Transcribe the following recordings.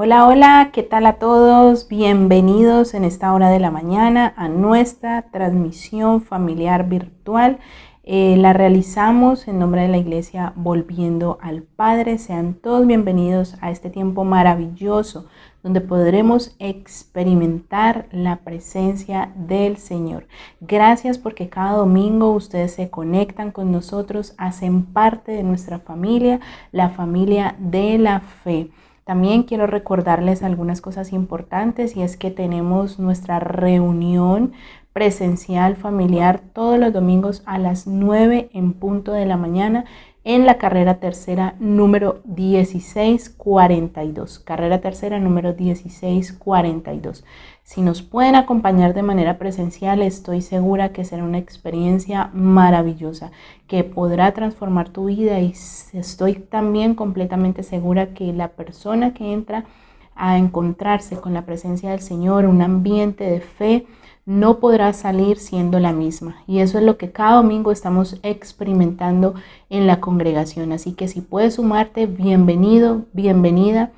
Hola, hola, ¿qué tal a todos? Bienvenidos en esta hora de la mañana a nuestra transmisión familiar virtual. La realizamos en nombre de la Iglesia Volviendo al Padre. Sean todos bienvenidos a este tiempo maravilloso donde podremos experimentar la presencia del Señor. Gracias porque cada domingo ustedes se conectan con nosotros, hacen parte de nuestra familia, la familia de la fe. También quiero recordarles algunas cosas importantes y es que tenemos nuestra reunión presencial familiar todos los domingos a las 9 en punto de la mañana en la carrera tercera número 1642. Carrera tercera número 1642. Si nos pueden acompañar de manera presencial, estoy segura que será una experiencia maravillosa que podrá transformar tu vida, y estoy también completamente segura que la persona que entra a encontrarse con la presencia del Señor, un ambiente de fe, no podrá salir siendo la misma. Y eso es lo que cada domingo estamos experimentando en la congregación. Así que si puedes sumarte, bienvenido, bienvenida.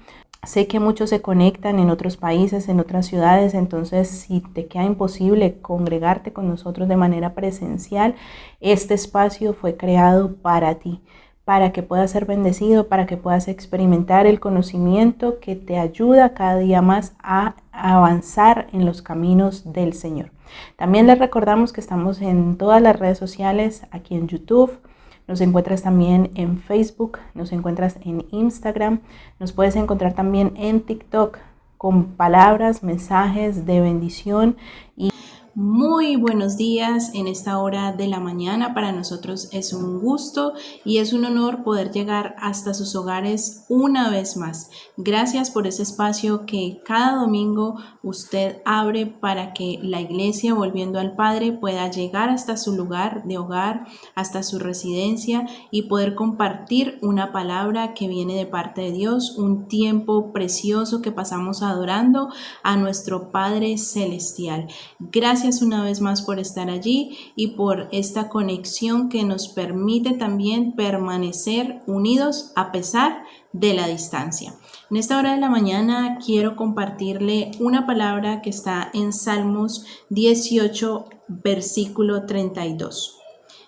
Sé que muchos se conectan en otros países, en otras ciudades, entonces si te queda imposible congregarte con nosotros de manera presencial, este espacio fue creado para ti, para que puedas ser bendecido, para que puedas experimentar el conocimiento que te ayuda cada día más a avanzar en los caminos del Señor. También les recordamos que estamos en todas las redes sociales, aquí en YouTube. Nos encuentras también en Facebook, nos encuentras en Instagram, nos puedes encontrar también en TikTok con palabras, mensajes de bendición. Y muy buenos días en esta hora de la mañana. Para nosotros es un gusto y es un honor poder llegar hasta sus hogares una vez más. Gracias por ese espacio que cada domingo usted abre para que la Iglesia Volviendo al Padre pueda llegar hasta su lugar de hogar, hasta su residencia y poder compartir una palabra que viene de parte de Dios, un tiempo precioso que pasamos adorando a nuestro Padre Celestial. Gracias una vez más por estar allí y por esta conexión que nos permite también permanecer unidos a pesar de la distancia. En esta hora de la mañana quiero compartirle una palabra que está en Salmos 18, versículo 32.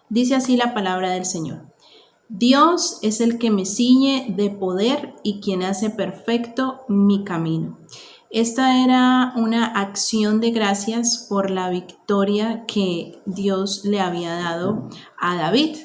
Dice así la palabra del Señor: Dios es el que me ciñe de poder y quien hace perfecto mi camino. Esta era una acción de gracias por la victoria que Dios le había dado a David.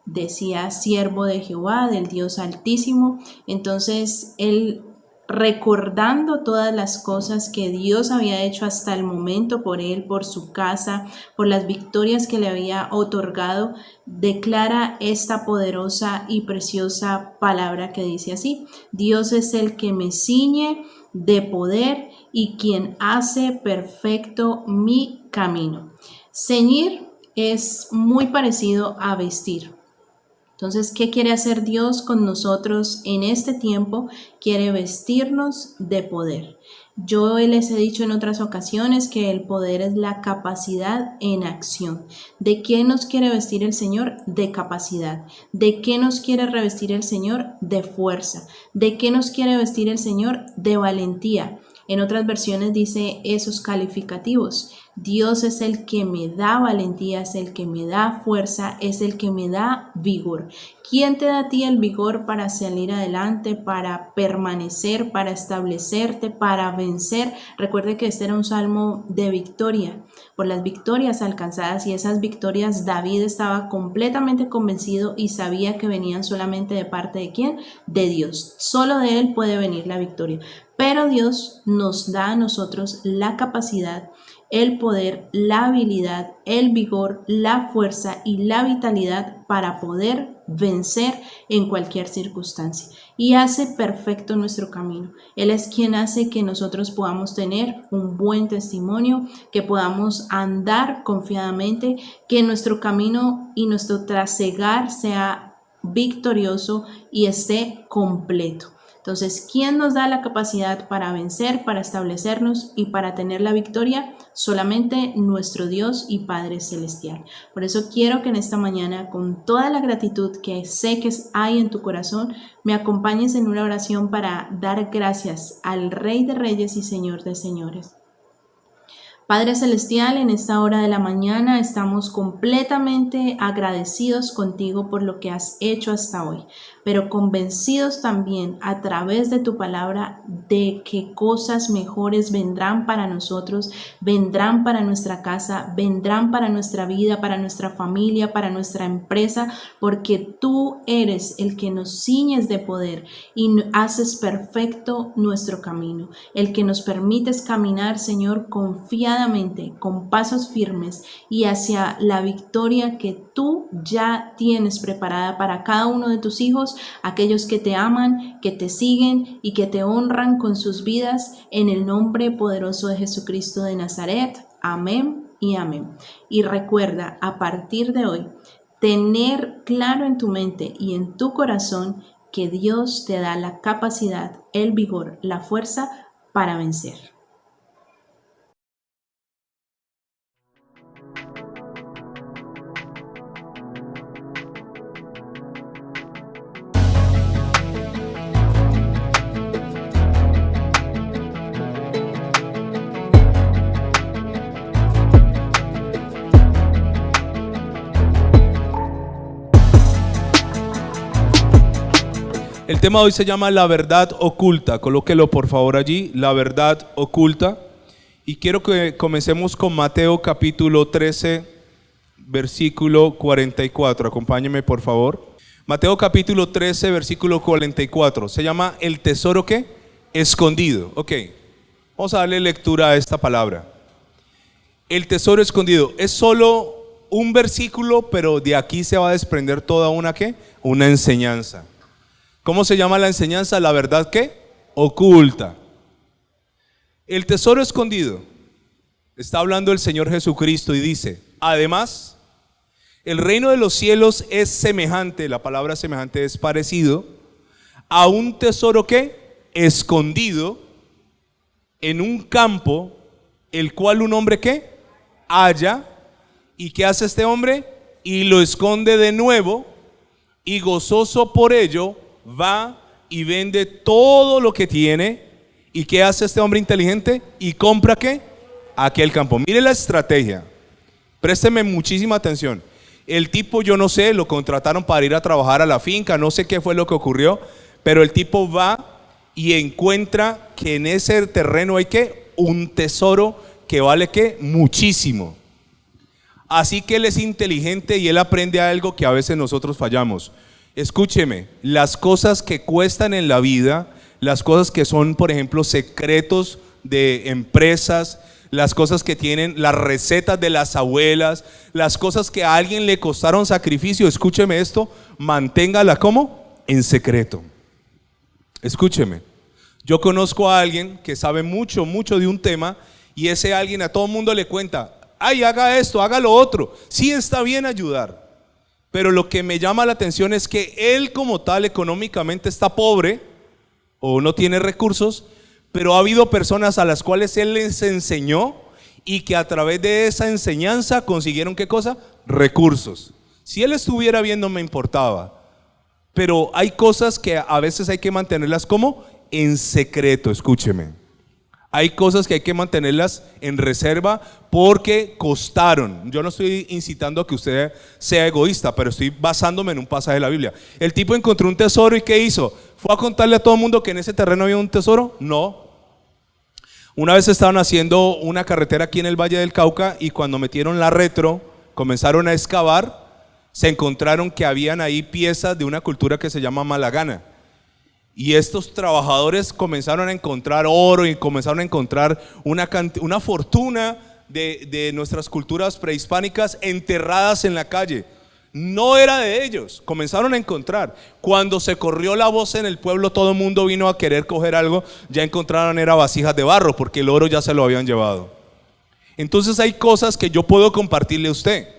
Decía siervo de Jehová, del Dios Altísimo. Entonces él, recordando todas las cosas que Dios había hecho hasta el momento por él, por su casa, por las victorias que le había otorgado, declara esta poderosa y preciosa palabra que dice así: Dios es el que me ciñe de poder y quien hace perfecto mi camino. Ceñir es muy parecido a vestir. Entonces, ¿qué quiere hacer Dios con nosotros en este tiempo? Quiere vestirnos de poder. Yo les he dicho en otras ocasiones que el poder es la capacidad en acción. ¿De qué nos quiere vestir el Señor? De capacidad. ¿De qué nos quiere revestir el Señor? De fuerza. ¿De qué nos quiere vestir el Señor? De valentía. En otras versiones dice esos calificativos. Dios es el que me da valentía, es el que me da fuerza, es el que me da vigor. ¿Quién te da a ti el vigor para salir adelante, para permanecer, para establecerte, para vencer? Recuerde que este era un salmo de victoria, por las victorias alcanzadas, y esas victorias David estaba completamente convencido y sabía que venían solamente de parte de ¿quién? De Dios. Solo de Él puede venir la victoria. Pero Dios nos da a nosotros la capacidad, el poder, la habilidad, el vigor, la fuerza y la vitalidad para poder vencer en cualquier circunstancia, y hace perfecto nuestro camino. Él es quien hace que nosotros podamos tener un buen testimonio, que podamos andar confiadamente, que nuestro camino y nuestro trasegar sea victorioso y esté completo. Entonces, ¿quién nos da la capacidad para vencer, para establecernos y para tener la victoria? Solamente nuestro Dios y Padre Celestial. Por eso quiero que en esta mañana, con toda la gratitud que sé que hay en tu corazón, me acompañes en una oración para dar gracias al Rey de Reyes y Señor de Señores. Padre Celestial, en esta hora de la mañana estamos completamente agradecidos contigo por lo que has hecho hasta hoy, pero convencidos también a través de tu palabra de que cosas mejores vendrán para nosotros, vendrán para nuestra casa, vendrán para nuestra vida, para nuestra familia, para nuestra empresa, porque tú eres el que nos ciñes de poder y haces perfecto nuestro camino, el que nos permites caminar, Señor, confiadamente, con pasos firmes y hacia la victoria que tú ya tienes preparada para cada uno de tus hijos, aquellos que te aman, que te siguen y que te honran con sus vidas, en el nombre poderoso de Jesucristo de Nazaret. Amén y amén. Y recuerda, a partir de hoy, tener claro en tu mente y en tu corazón que Dios te da la capacidad, el vigor, la fuerza para vencer. El tema de hoy se llama la verdad oculta. Colóquelo por favor allí, la verdad oculta. Y quiero que comencemos con Mateo capítulo 13, versículo 44. Acompáñeme por favor. Mateo capítulo 13, versículo 44. Se llama el tesoro ¿qué? Escondido. Ok, vamos a darle lectura a esta palabra. El tesoro escondido. Es solo un versículo, pero de aquí se va a desprender toda una ¿qué? Una enseñanza. ¿Cómo se llama la enseñanza? La verdad ¿qué? Oculta. El tesoro escondido. Está hablando el Señor Jesucristo y dice, además, el reino de los cielos es semejante, la palabra semejante es parecido, a un tesoro ¿qué? Escondido en un campo, el cual un hombre ¿qué? Halla. ¿Y qué hace este hombre? Y lo esconde de nuevo, y gozoso por ello, va y vende todo lo que tiene. ¿Y qué hace este hombre inteligente? Y compra ¿qué? Aquel campo. Mire la estrategia, présteme muchísima atención. El tipo, yo no sé, lo contrataron para ir a trabajar a la finca, no sé qué fue lo que ocurrió, pero el tipo va y encuentra que en ese terreno hay ¿qué? Un tesoro que vale ¿qué? Muchísimo. Así que él es inteligente y él aprende algo que a veces nosotros fallamos. Escúcheme, las cosas que cuestan en la vida, las cosas que son, por ejemplo, secretos de empresas, las cosas que tienen las recetas de las abuelas, las cosas que a alguien le costaron sacrificio, escúcheme esto, manténgala ¿cómo? En secreto. Escúcheme, yo conozco a alguien que sabe mucho de un tema y ese alguien a todo el mundo le cuenta, ay, haga esto, haga lo otro, sí está bien ayudar. Pero lo que me llama la atención es que él como tal económicamente está pobre o no tiene recursos, pero ha habido personas a las cuales él les enseñó y que a través de esa enseñanza consiguieron ¿qué cosa? Recursos. Si él estuviera bien no me importaba, pero hay cosas que a veces hay que mantenerlas como en secreto, escúcheme. Hay cosas que hay que mantenerlas en reserva porque costaron. Yo no estoy incitando a que usted sea egoísta, pero estoy basándome en un pasaje de la Biblia. El tipo encontró un tesoro y ¿qué hizo? ¿Fue a contarle a todo el mundo que en ese terreno había un tesoro? No. Una vez estaban haciendo una carretera aquí en el Valle del Cauca y cuando metieron la retro, comenzaron a excavar, se encontraron que habían ahí piezas de una cultura que se llama Malagana. Y estos trabajadores comenzaron a encontrar oro y comenzaron a encontrar una fortuna de nuestras culturas prehispánicas enterradas en la calle. No era de ellos, comenzaron a encontrar. Cuando se corrió la voz en el pueblo, todo el mundo vino a querer coger algo. Ya encontraron era vasijas de barro porque el oro ya se lo habían llevado. Entonces hay cosas que yo puedo compartirle a usted,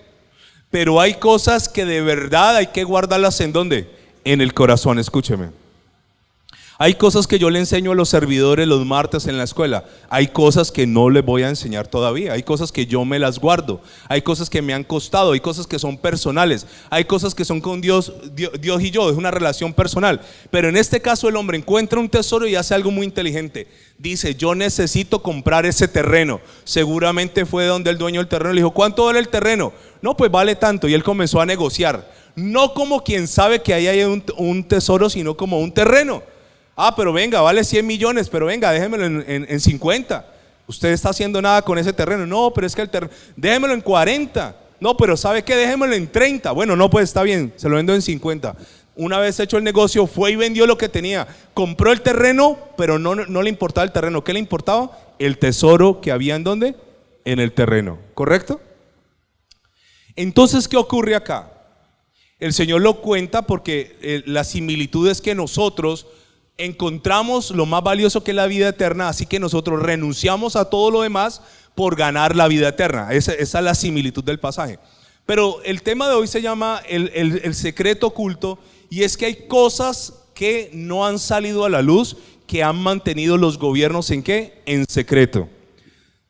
pero hay cosas que de verdad hay que guardarlas ¿en dónde? En el corazón, escúcheme. Hay cosas que yo le enseño a los servidores los martes en la escuela. Hay cosas que no les voy a enseñar todavía. Hay cosas que yo me las guardo. Hay cosas que me han costado. Hay cosas que son personales. Hay cosas que son con Dios y yo. Es una relación personal. Pero en este caso el hombre encuentra un tesoro y hace algo muy inteligente. Dice, yo necesito comprar ese terreno. Seguramente fue donde el dueño del terreno le dijo, ¿cuánto vale el terreno? No, pues vale tanto. Y él comenzó a negociar. No como quien sabe que ahí hay un tesoro, sino como un terreno. Ah, pero venga, vale 100 millones, pero venga, déjemelo en 50. Usted está haciendo nada con ese terreno. No, pero es que el terreno, déjemelo en 40. No, pero ¿sabe qué? Déjemelo en 30. Bueno, no, pues está bien, se lo vendo en 50. Una vez hecho el negocio, fue y vendió lo que tenía. Compró el terreno, pero no le importaba el terreno. ¿Qué le importaba? El tesoro que había en ¿dónde? En el terreno, ¿correcto? Entonces, ¿qué ocurre acá? El Señor lo cuenta porque la similitud es que nosotros encontramos lo más valioso que es la vida eterna, así que nosotros renunciamos a todo lo demás por ganar la vida eterna. Esa es la similitud del pasaje. Pero el tema de hoy se llama el secreto oculto, y es que hay cosas que no han salido a la luz, que han mantenido los gobiernos ¿en qué? En secreto.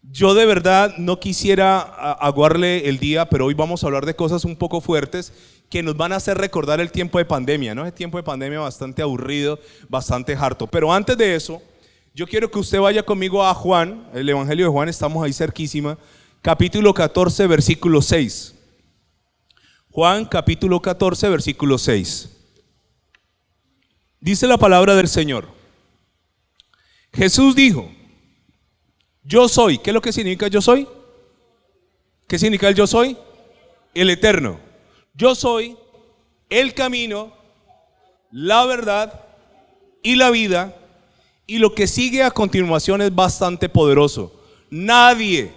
Yo de verdad no quisiera aguarle el día, pero hoy vamos a hablar de cosas un poco fuertes que nos van a hacer recordar el tiempo de pandemia, ¿no? Es tiempo de pandemia bastante aburrido, bastante harto. Pero antes de eso, yo quiero que usted vaya conmigo a Juan, el Evangelio de Juan, estamos ahí cerquísima, capítulo 14, versículo 6. Juan, capítulo 14, versículo 6. Dice la palabra del Señor. Jesús dijo, yo soy. ¿Qué es lo que significa yo soy? ¿Qué significa el yo soy? El eterno. Yo soy el camino, la verdad y la vida. Y lo que sigue a continuación es bastante poderoso. Nadie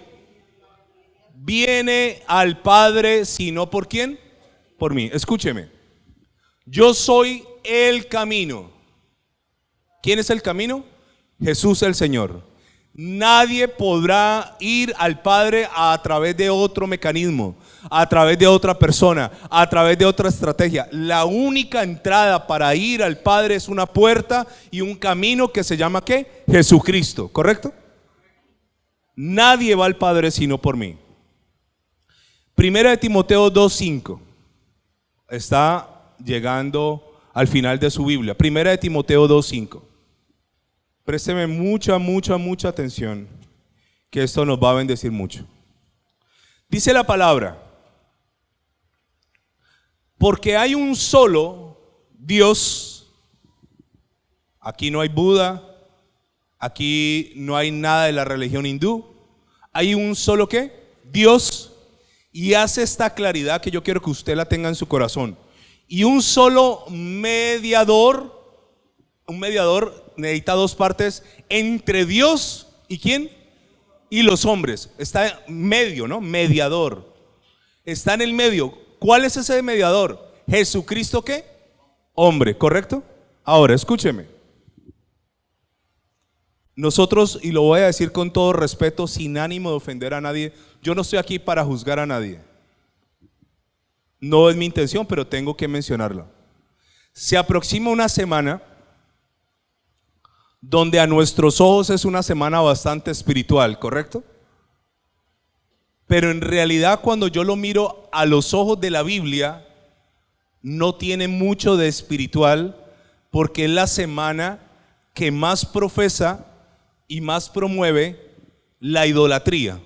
viene al Padre sino ¿por quién? Por mí. Escúcheme. Yo soy el camino. ¿Quién es el camino? Jesús el Señor. Nadie podrá ir al Padre a través de otro mecanismo, a través de otra persona, a través de otra estrategia. La única entrada para ir al Padre es una puerta y un camino que se llama ¿qué? Jesucristo, ¿correcto? Nadie va al Padre sino por mí. Primera de Timoteo 2:5. Está llegando al final de su Biblia. Primera de Timoteo 2:5. Présteme mucha atención, que esto nos va a bendecir mucho. Dice la palabra, porque hay un solo Dios. Aquí no hay Buda, aquí no hay nada de la religión hindú. Hay un solo ¿qué? Dios. Y hace esta claridad que yo quiero que usted la tenga en su corazón. Y un solo mediador. Un mediador necesita dos partes entre Dios y ¿quién? Y los hombres. Está en medio, ¿no? Mediador. Está en el medio. ¿Cuál es ese mediador? Jesucristo, ¿qué? Hombre, ¿correcto? Ahora, escúcheme. Nosotros, y lo voy a decir con todo respeto, sin ánimo de ofender a nadie, yo no estoy aquí para juzgar a nadie. No es mi intención, pero tengo que mencionarlo. Se aproxima una semana donde a nuestros ojos es una semana bastante espiritual, ¿correcto? Pero en realidad cuando yo lo miro a los ojos de la Biblia, no tiene mucho de espiritual, porque es la semana que más profesa y más promueve la idolatría.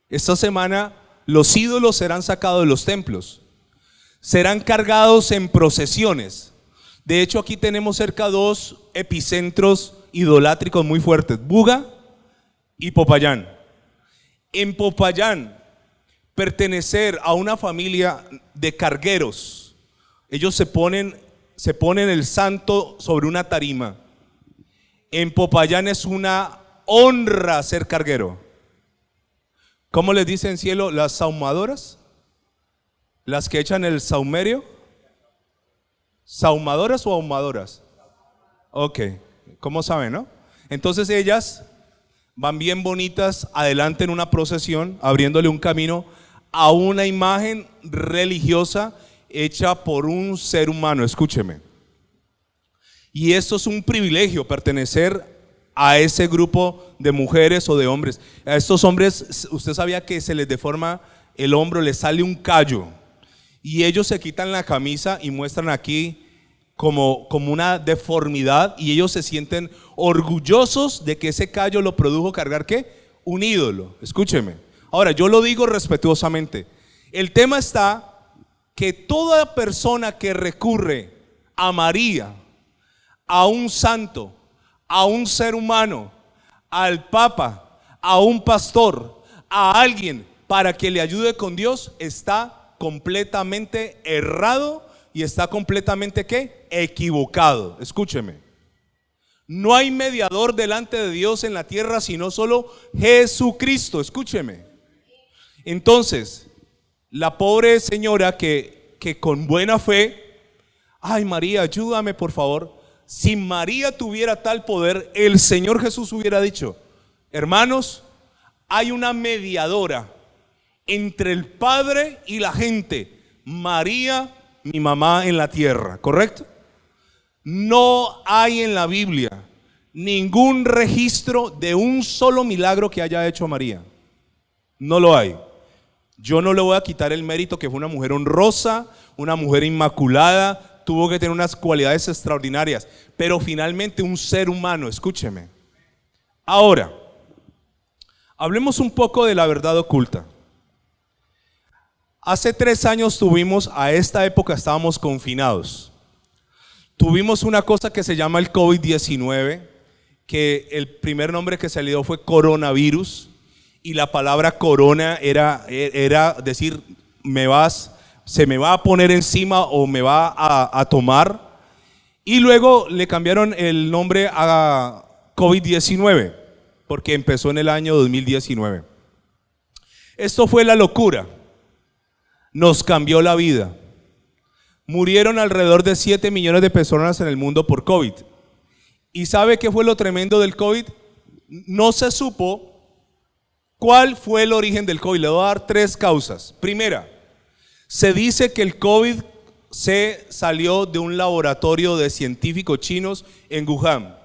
Esta semana los ídolos serán sacados de los templos, serán cargados en procesiones. De hecho, aquí tenemos cerca dos epicentros idolátricos muy fuertes, Buga y Popayán. En Popayán, pertenecer a una familia de cargueros, ellos se ponen el santo sobre una tarima. En Popayán es una honra ser carguero. ¿Cómo les dicen en cielo? Las sahumadoras, las que echan el saumerio. ¿Sahumadoras o ahumadoras? Ok, ¿cómo saben, no? Entonces ellas van bien bonitas adelante en una procesión, abriéndole un camino a una imagen religiosa hecha por un ser humano. Escúcheme. Y esto es un privilegio, pertenecer a ese grupo de mujeres o de hombres. A estos hombres, usted sabía que se les deforma el hombro, les sale un callo. Y ellos se quitan la camisa y muestran aquí como una deformidad, y ellos se sienten orgullosos de que ese callo lo produjo cargar ¿qué? Un ídolo. Escúcheme. Ahora, yo lo digo respetuosamente. El tema está que toda persona que recurre a María, a un santo, a un ser humano, al papa, a un pastor, a alguien para que le ayude con Dios, está completamente errado y está completamente ¿qué? Equivocado. Escúcheme. No hay mediador delante de Dios en la tierra sino solo Jesucristo. Escúcheme. Entonces, la pobre señora que con buena fe, ay María, ayúdame por favor. Si María tuviera tal poder, el Señor Jesús hubiera dicho: hermanos, hay una mediadora entre el Padre y la gente, María, mi mamá en la tierra, ¿correcto? No hay en la Biblia ningún registro de un solo milagro que haya hecho María. No lo hay. Yo no le voy a quitar el mérito que fue una mujer honrosa, una mujer inmaculada, tuvo que tener unas cualidades extraordinarias, pero finalmente un ser humano. Escúcheme. Ahora, hablemos un poco de la verdad oculta. Hace 3 años a esta época estábamos confinados. Tuvimos una cosa que se llama el COVID-19, que el primer nombre que se le dio fue coronavirus, y la palabra corona era decir, se me va a poner encima o me va a tomar, y luego le cambiaron el nombre a COVID-19, porque empezó en el año 2019. Esto fue la locura. Nos cambió la vida. Murieron alrededor de 7 millones de personas en el mundo por COVID. ¿Y sabe qué fue lo tremendo del COVID? No se supo cuál fue el origen del COVID. Le voy a dar 3 causas. Primera, se dice que el COVID se salió de un laboratorio de científicos chinos en Wuhan.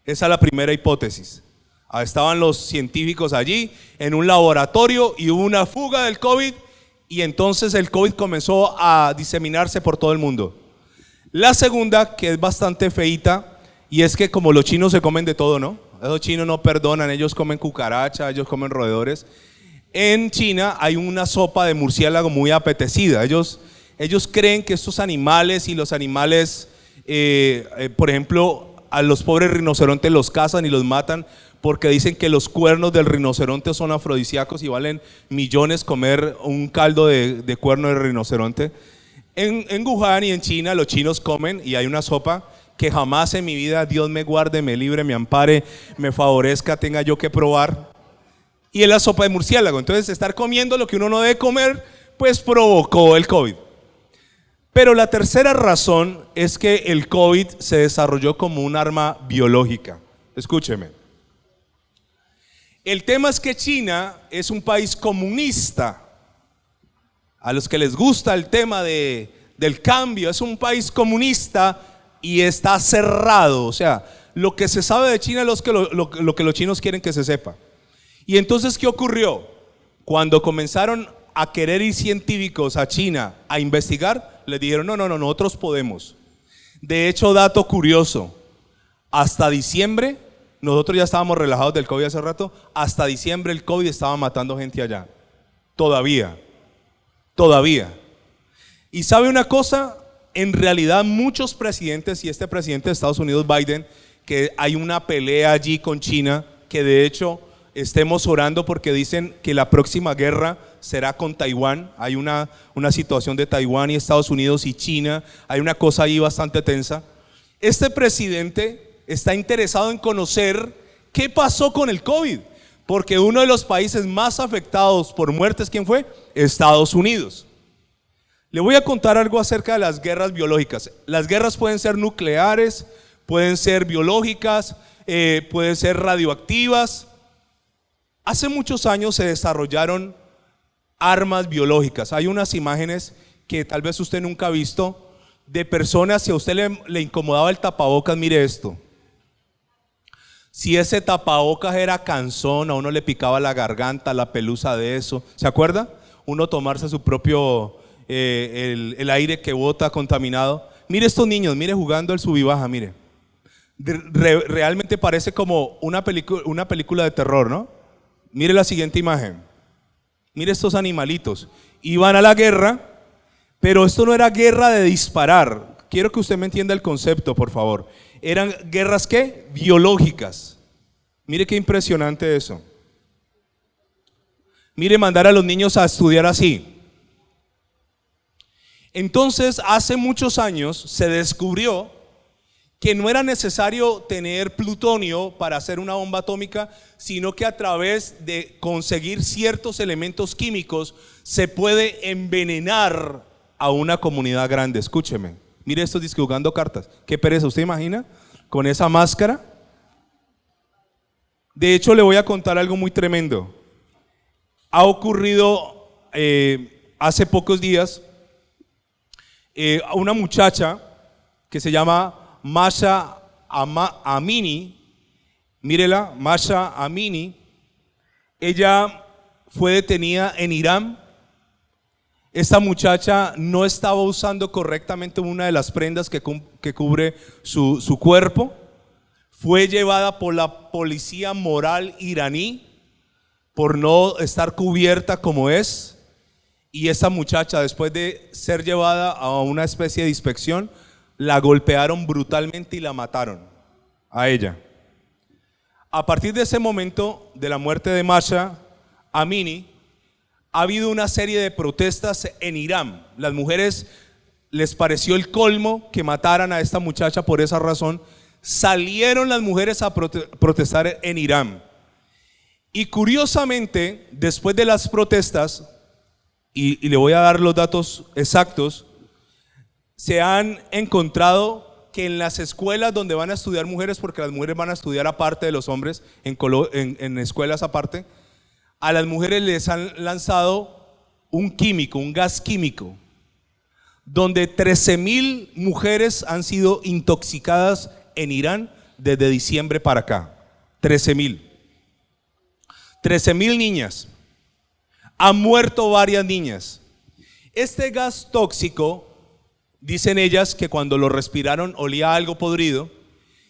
Esa es la primera hipótesis. Estaban los científicos allí en un laboratorio y hubo una fuga del COVID, y entonces el COVID comenzó a diseminarse por todo el mundo. La segunda, que es bastante feita, y es que como los chinos se comen de todo, ¿no? Esos chinos no perdonan, ellos comen cucaracha, ellos comen roedores. En China hay una sopa de murciélago muy apetecida. Ellos creen que estos animales y los animales, por ejemplo, a los pobres rinocerontes los cazan y los matan, porque dicen que los cuernos del rinoceronte son afrodisíacos y valen millones comer un caldo de cuerno de rinoceronte. En Wuhan y en China los chinos comen, y hay una sopa que jamás en mi vida, Dios me guarde, me libre, me ampare, me favorezca, tenga yo que probar, y es la sopa de murciélago. Entonces estar comiendo lo que uno no debe comer pues provocó el COVID. Pero la tercera razón es que el COVID se desarrolló como un arma biológica. Escúcheme. El tema es que China es un país comunista. A los que les gusta el tema del cambio, es un país comunista y está cerrado. O sea, lo que se sabe de China es lo que los chinos quieren que se sepa. Y entonces, ¿qué ocurrió? Cuando comenzaron a querer ir científicos a China a investigar, les dijeron: no, nosotros podemos. De hecho, dato curioso, hasta diciembre, nosotros ya estábamos relajados del COVID hace rato, hasta diciembre el COVID estaba matando gente allá. Todavía. Y ¿sabe una cosa? En realidad muchos presidentes, y este presidente de Estados Unidos, Biden, que hay una pelea allí con China, que de hecho estemos orando porque dicen que la próxima guerra será con Taiwán. Hay una situación de Taiwán y Estados Unidos y China, hay una cosa ahí bastante tensa. Este presidente está interesado en conocer qué pasó con el COVID, porque uno de los países más afectados por muertes, ¿quién fue? Estados Unidos. Le voy a contar algo acerca de las guerras biológicas. Las guerras pueden ser nucleares, pueden ser biológicas, pueden ser radioactivas. Hace muchos años se desarrollaron armas biológicas. Hay unas imágenes que tal vez usted nunca ha visto, de personas, si a usted le incomodaba el tapabocas, mire esto. Si ese tapabocas era cansón, a uno le picaba la garganta, la pelusa de eso, ¿se acuerda? Uno tomarse su propio, el aire que bota contaminado. Mire estos niños, mire jugando el sub y baja, mire. Realmente parece como una película de terror, ¿no? Mire la siguiente imagen. Mire estos animalitos. Iban a la guerra, pero esto no era guerra de disparar. Quiero que usted me entienda el concepto, por favor. Eran guerras, ¿qué? Biológicas. Mire qué impresionante eso. Mire, mandar a los niños a estudiar así. Entonces, hace muchos años se descubrió que no era necesario tener plutonio para hacer una bomba atómica, sino que a través de conseguir ciertos elementos químicos se puede envenenar a una comunidad grande. Escúcheme, mire esto, dice jugando cartas. Qué pereza, ¿usted imagina? Con esa máscara. De hecho, le voy a contar algo muy tremendo. Ha ocurrido hace pocos días a una muchacha que se llama Masha Amini, mírela, Masha Amini. Ella fue detenida en Irán. Esta muchacha no estaba usando correctamente una de las prendas que cubre su cuerpo. Fue llevada por la policía moral iraní por no estar cubierta como es. Y esta muchacha, después de ser llevada a una especie de inspección, la golpearon brutalmente y la mataron a ella. A partir de ese momento de la muerte de Masha Amini, ha habido una serie de protestas en Irán. Las mujeres les pareció el colmo que mataran a esta muchacha. Por esa razón salieron las mujeres a protestar en Irán. Y curiosamente, después de las protestas, y le voy a dar los datos exactos, se han encontrado que en las escuelas donde van a estudiar mujeres, porque las mujeres van a estudiar aparte de los hombres, en escuelas aparte, a las mujeres les han lanzado un químico, un gas químico, donde 13,000 mujeres han sido intoxicadas en Irán desde diciembre para acá. 13,000 niñas. Han muerto varias niñas. Este gas tóxico, dicen ellas que cuando lo respiraron olía a algo podrido,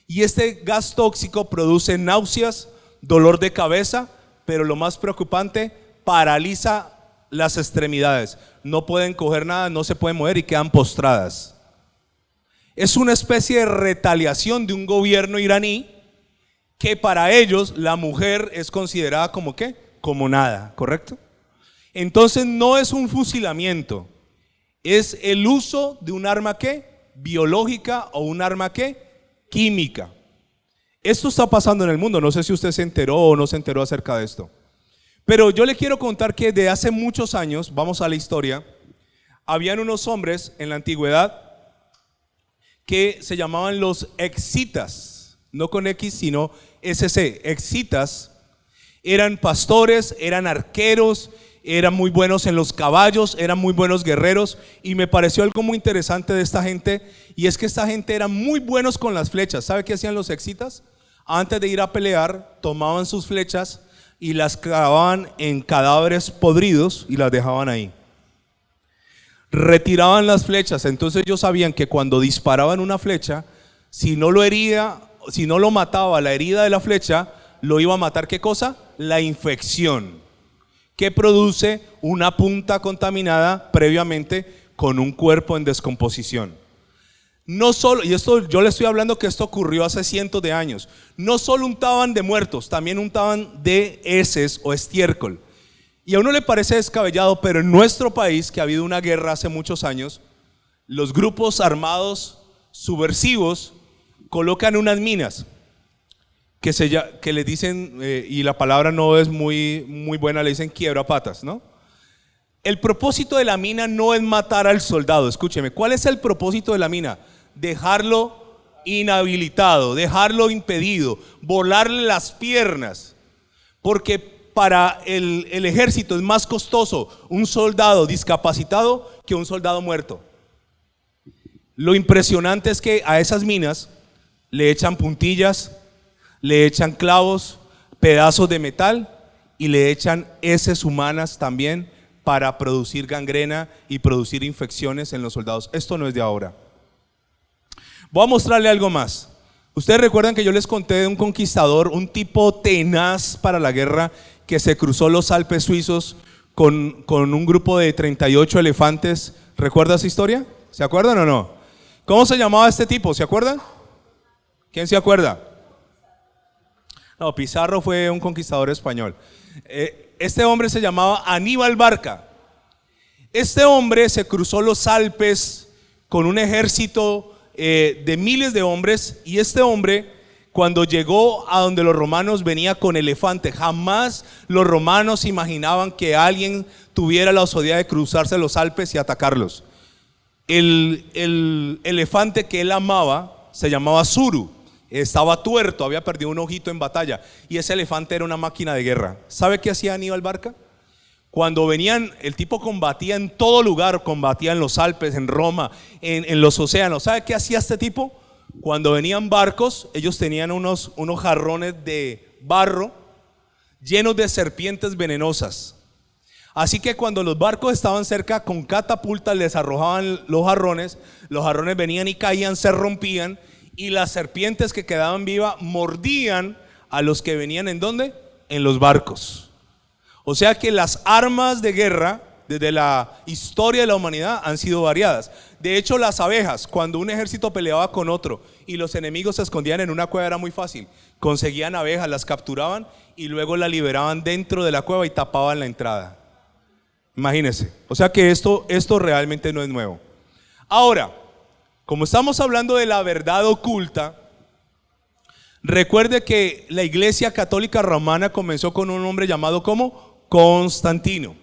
y este gas tóxico produce náuseas, dolor de cabeza, pero lo más preocupante, paraliza las extremidades. No pueden coger nada, no se pueden mover y quedan postradas. Es una especie de retaliación de un gobierno iraní que para ellos la mujer es considerada como ¿qué? Como nada, ¿correcto? Entonces no es un fusilamiento, es el uso de un arma ¿qué? Biológica o un arma ¿qué? Química. Esto está pasando en el mundo, no sé si usted se enteró o no se enteró acerca de esto. Pero yo le quiero contar que de hace muchos años, vamos a la historia, habían unos hombres en la antigüedad que se llamaban los excitas, no con X sino SC, excitas. Eran pastores, eran arqueros, eran muy buenos en los caballos, eran muy buenos guerreros, y me pareció algo muy interesante de esta gente, y es que esta gente eran muy buenos con las flechas. ¿Sabe qué hacían los excitas? Antes de ir a pelear, tomaban sus flechas y las clavaban en cadáveres podridos y las dejaban ahí. Retiraban las flechas, entonces ellos sabían que cuando disparaban una flecha, si no lo hería, si no lo mataba la herida de la flecha, lo iba a matar ¿qué cosa? La infección, que produce una punta contaminada previamente con un cuerpo en descomposición. No solo, y esto yo le estoy hablando que esto ocurrió hace cientos de años, no solo untaban de muertos, también untaban de heces o estiércol. Y a uno le parece descabellado, pero en nuestro país, que ha habido una guerra hace muchos años, los grupos armados subversivos colocan unas minas que les dicen, y la palabra no es muy buena, le dicen quiebrapatas, ¿no? El propósito de la mina no es matar al soldado. Escúcheme, ¿cuál es el propósito de la mina? Dejarlo inhabilitado, dejarlo impedido, volarle las piernas, porque para el ejército es más costoso un soldado discapacitado que un soldado muerto. Lo impresionante es que a esas minas le echan puntillas, le echan clavos, pedazos de metal y le echan heces humanas también para producir gangrena y producir infecciones en los soldados. Esto no es de ahora. Voy a mostrarle algo más. Ustedes recuerdan que yo les conté de un conquistador, un tipo tenaz para la guerra, que se cruzó los Alpes suizos con un grupo de 38 elefantes. ¿Recuerda esa historia? ¿Se acuerdan o no? ¿Cómo se llamaba este tipo? ¿Se acuerdan? ¿Quién se acuerda? No, Pizarro fue un conquistador español. Este hombre se llamaba Aníbal Barca. Este hombre se cruzó los Alpes con un ejército de miles de hombres, y este hombre, cuando llegó a donde los romanos, venía con elefante. Jamás los romanos imaginaban que alguien tuviera la osadía de cruzarse los Alpes y atacarlos. El elefante que él amaba se llamaba Suru. Estaba tuerto, había perdido un ojito en batalla, y ese elefante era una máquina de guerra. ¿Sabe qué hacía Aníbal Barca? Cuando venían, el tipo combatía en todo lugar, combatía en los Alpes, en Roma, en los océanos. ¿Sabe qué hacía este tipo? Cuando venían barcos, ellos tenían unos jarrones de barro llenos de serpientes venenosas. Así que cuando los barcos estaban cerca, con catapultas les arrojaban los jarrones venían y caían, se rompían, y las serpientes que quedaban vivas mordían a los que venían ¿en dónde? En los barcos. O sea que las armas de guerra desde la historia de la humanidad han sido variadas. De hecho, las abejas, cuando un ejército peleaba con otro y los enemigos se escondían en una cueva, era muy fácil. Conseguían abejas, las capturaban y luego las liberaban dentro de la cueva y tapaban la entrada. Imagínense. O sea que esto realmente no es nuevo. Ahora, como estamos hablando de la verdad oculta, recuerde que la Iglesia Católica Romana comenzó con un hombre llamado ¿cómo? Constantino.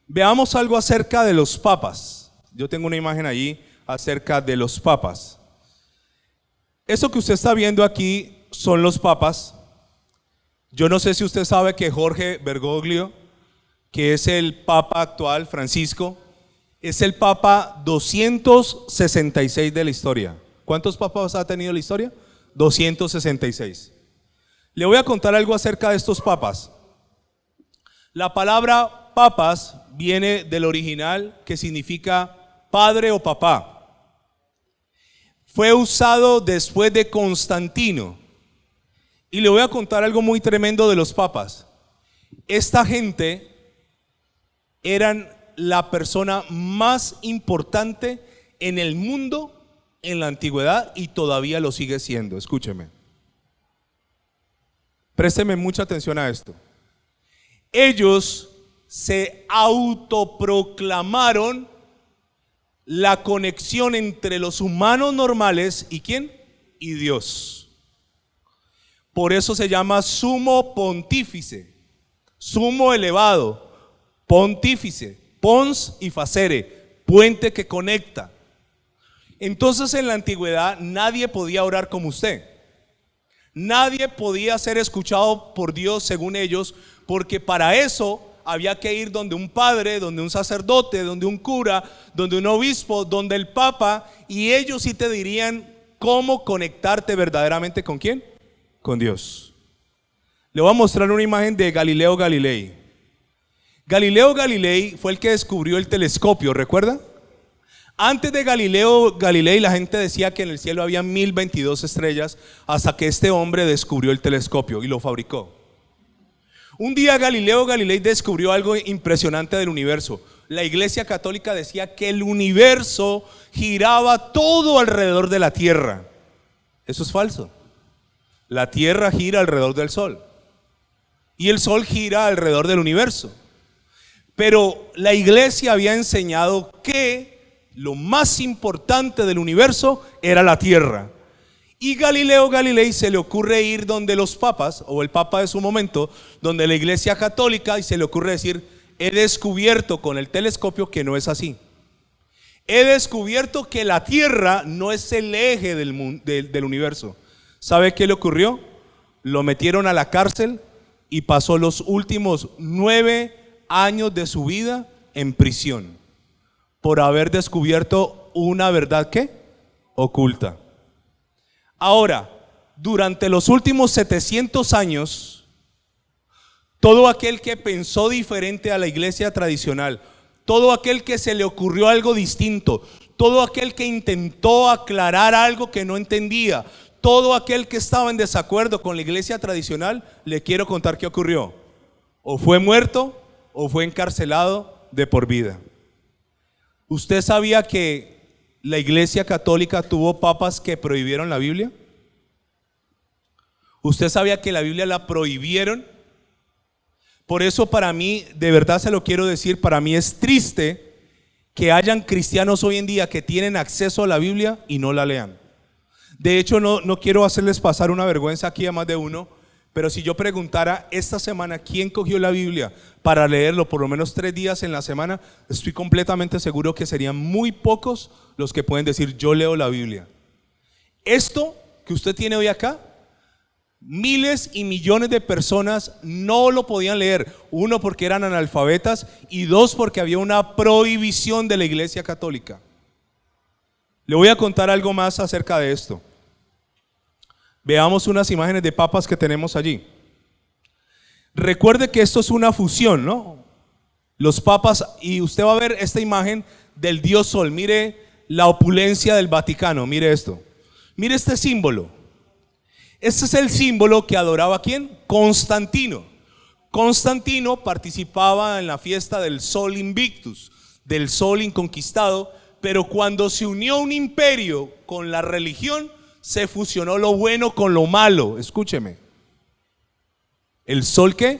Veamos algo acerca de los papas. Yo tengo una imagen allí acerca de los papas. Eso que usted está viendo aquí son los papas. Yo no sé si usted sabe que Jorge Bergoglio, que es el papa actual, Francisco, es el papa 266 de la historia. ¿Cuántos papas ha tenido la historia? 266. Le voy a contar algo acerca de estos papas. La palabra papas viene del original, que significa padre o papá. Fue usado después de Constantino. Y le voy a contar algo muy tremendo de los papas. Esta gente eran la persona más importante en el mundo en la antigüedad y todavía lo sigue siendo. Escúcheme. Présteme mucha atención a esto. Ellos se autoproclamaron la conexión entre los humanos normales y ¿quién? Y Dios. Por eso se llama sumo pontífice, sumo elevado, pontífice, pons y facere, puente que conecta. Entonces en la antigüedad nadie podía orar como usted. Nadie podía ser escuchado por Dios según ellos, porque para eso había que ir donde un padre, donde un sacerdote, donde un cura, donde un obispo, donde el papa, y ellos sí te dirían cómo conectarte verdaderamente ¿con quién? Con Dios. Le voy a mostrar una imagen de Galileo Galilei. Galileo Galilei fue el que descubrió el telescopio, ¿recuerda? Antes de Galileo Galilei la gente decía que en el cielo había 1022 estrellas, hasta que este hombre descubrió el telescopio y lo fabricó. Un día Galileo Galilei descubrió algo impresionante del universo. La Iglesia Católica decía que el universo giraba todo alrededor de la Tierra. Eso es falso. La Tierra gira alrededor del Sol y el Sol gira alrededor del universo. Pero la Iglesia había enseñado que lo más importante del universo era la Tierra. Y Galileo Galilei se le ocurre ir donde los papas, o el papa de su momento, donde la Iglesia Católica, y se le ocurre decir: he descubierto con el telescopio que no es así. He descubierto que la Tierra no es el eje del universo. ¿Sabe qué le ocurrió? Lo metieron a la cárcel y pasó los últimos 9 años de su vida en prisión por haber descubierto una verdad ¿qué? oculta. Ahora, durante los últimos 700 años, todo aquel que pensó diferente a la iglesia tradicional, todo aquel que se le ocurrió algo distinto, todo aquel que intentó aclarar algo que no entendía, todo aquel que estaba en desacuerdo con la iglesia tradicional, le quiero contar qué ocurrió. O fue muerto o fue encarcelado de por vida. ¿Usted sabía que la iglesia católica tuvo papas que prohibieron la Biblia? ¿Usted sabía que la Biblia la prohibieron? Por eso para mí, de verdad se lo quiero decir, para mí es triste que hayan cristianos hoy en día que tienen acceso a la Biblia y no la lean. De hecho, no quiero hacerles pasar una vergüenza aquí a más de uno, pero si yo preguntara esta semana quién cogió la Biblia para leerlo por lo menos 3 días en la semana, estoy completamente seguro que serían muy pocos los que pueden decir yo leo la Biblia. Esto que usted tiene hoy acá, miles y millones de personas no lo podían leer. 1, porque eran analfabetas, y 2, porque había una prohibición de la iglesia católica. Le voy a contar algo más acerca de esto. Veamos unas imágenes de papas que tenemos allí. Recuerde que esto es una fusión, ¿no? Los papas, y usted va a ver esta imagen del Dios Sol. Mire la opulencia del Vaticano, mire esto. Mire este símbolo. Este es el símbolo que adoraba ¿quién? Constantino. Constantino participaba en la fiesta del Sol Invictus, del Sol inconquistado, pero cuando se unió un imperio con la religión, se fusionó lo bueno con lo malo. Escúcheme. ¿El Sol qué?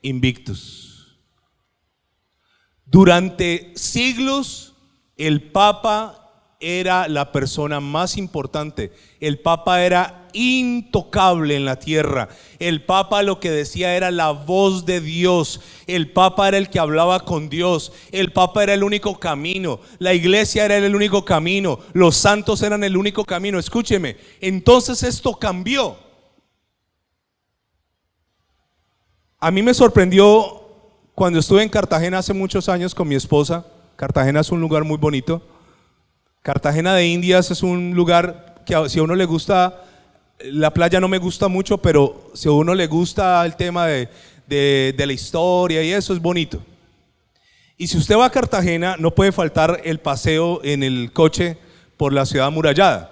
Invictus. Durante siglos el Papa era la persona más importante. El Papa era intocable en la tierra. El Papa lo que decía era la voz de Dios. El Papa era el que hablaba con Dios. El Papa era el único camino. La iglesia era el único camino. Los santos eran el único camino. Escúcheme, entonces esto cambió. A mí me sorprendió cuando estuve en Cartagena hace muchos años con mi esposa. Cartagena es un lugar muy bonito. Cartagena de Indias es un lugar que si a uno le gusta, la playa no me gusta mucho, pero si a uno le gusta el tema de la historia y eso, es bonito. Y si usted va a Cartagena, no puede faltar el paseo en el coche por la ciudad amurallada.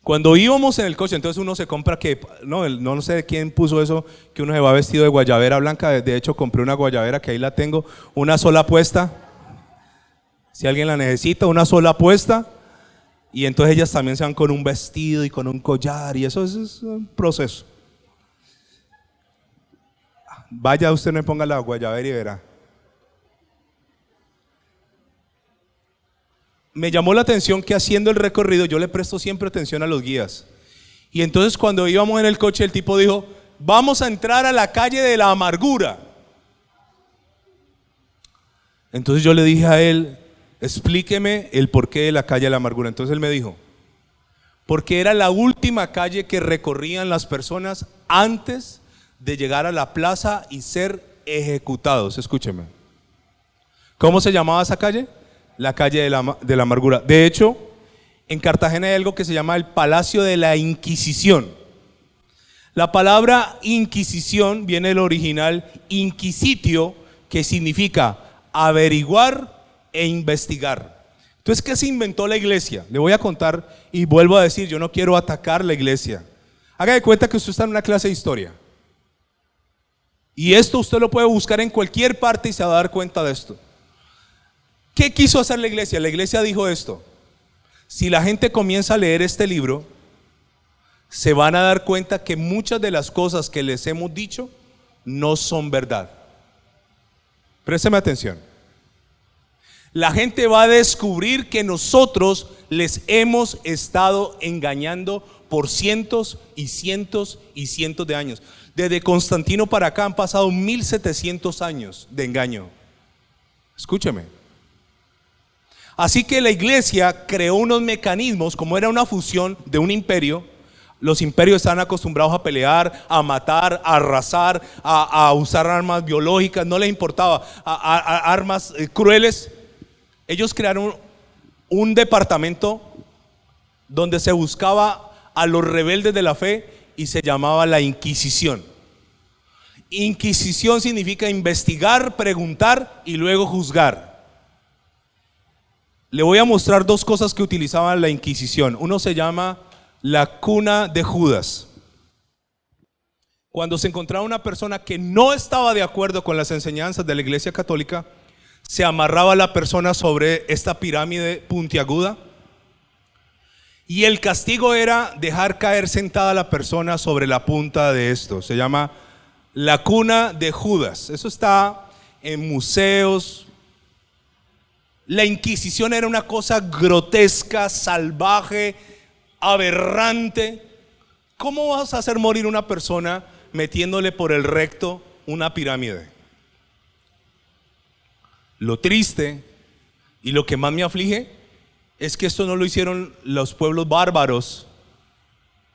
Cuando íbamos en el coche, entonces uno se compra que, no sé quién puso eso, que uno se va vestido de guayabera blanca. De hecho compré una guayabera que ahí la tengo, una sola puesta. Si alguien la necesita, una sola puesta. Y entonces ellas también se van con un vestido y con un collar, y eso es un proceso. Vaya, usted me ponga la guayabera y verá. Me llamó la atención que haciendo el recorrido, yo le presto siempre atención a los guías. Y entonces cuando íbamos en el coche, el tipo dijo: vamos a entrar a la calle de la amargura. Entonces yo le dije a él: explíqueme el porqué de la calle de la amargura. Entonces él me dijo: porque era la última calle que recorrían las personas antes de llegar a la plaza y ser ejecutados. Escúcheme. ¿Cómo se llamaba esa calle? La calle de la amargura. De hecho, en Cartagena hay algo que se llama el Palacio de la Inquisición. La palabra Inquisición viene del original inquisitio, que significa averiguar e investigar. Entonces, ¿qué se inventó la iglesia? Le voy a contar y vuelvo a decir, yo no quiero atacar la iglesia. Haga de cuenta que usted está en una clase de historia. Y esto usted lo puede buscar en cualquier parte y se va a dar cuenta de esto. ¿Qué quiso hacer la iglesia? La iglesia dijo esto: si la gente comienza a leer este libro, se van a dar cuenta que muchas de las cosas que les hemos dicho no son verdad. Présteme atención. La gente va a descubrir que nosotros les hemos estado engañando por cientos y cientos y cientos de años. Desde Constantino para acá han pasado 1700 años de engaño. Escúcheme. Así que la iglesia creó unos mecanismos, como era una fusión de un imperio. Los imperios estaban acostumbrados a pelear, a matar, a arrasar, a usar armas biológicas, no les importaba, armas crueles. Ellos crearon un departamento donde se buscaba a los rebeldes de la fe y se llamaba la Inquisición. Inquisición significa investigar, preguntar y luego juzgar. Le voy a mostrar dos cosas que utilizaba la Inquisición. Uno se llama la cuna de Judas. Cuando se encontraba una persona que no estaba de acuerdo con las enseñanzas de la Iglesia Católica, se amarraba a la persona sobre esta pirámide puntiaguda y el castigo era dejar caer sentada a la persona sobre la punta de esto. Se llama la cuna de Judas. Eso está en museos. La Inquisición era una cosa grotesca, salvaje, aberrante. ¿Cómo vas a hacer morir una persona metiéndole por el recto una pirámide? Lo triste y lo que más me aflige es que esto no lo hicieron los pueblos bárbaros,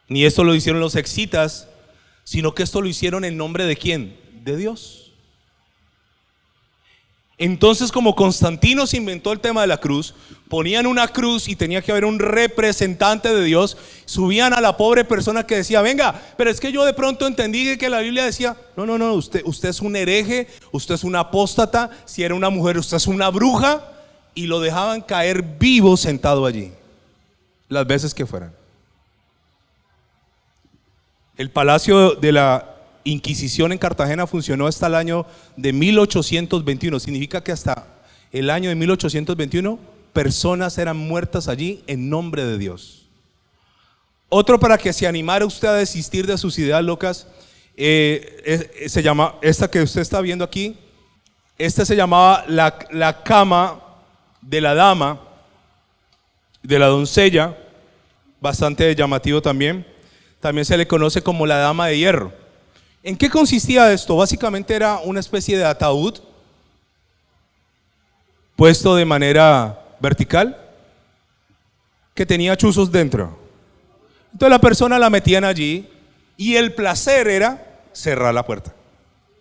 ni esto lo hicieron los excitas, sino que esto lo hicieron en nombre de ¿quién? De Dios. Entonces, como Constantino se inventó el tema de la cruz, ponían una cruz y tenía que haber un representante de Dios, subían a la pobre persona que decía, venga, pero es que yo de pronto entendí que la Biblia decía, no, usted es un hereje, usted es un apóstata, si era una mujer usted es una bruja, y lo dejaban caer vivo sentado allí, las veces que fueran. El palacio de la Inquisición en Cartagena funcionó hasta el año de 1821. Significa que hasta el año de 1821 personas eran muertas allí en nombre de Dios. Otro para que se animara usted a desistir de sus ideas locas, se llama, esta que usted está viendo aquí, esta se llamaba la cama de la dama, de la doncella, bastante llamativo también. También se le conoce como la dama de hierro. ¿En qué consistía esto? Básicamente era una especie de ataúd puesto de manera vertical que tenía chuzos dentro. Entonces la persona la metían allí y el placer era cerrar la puerta,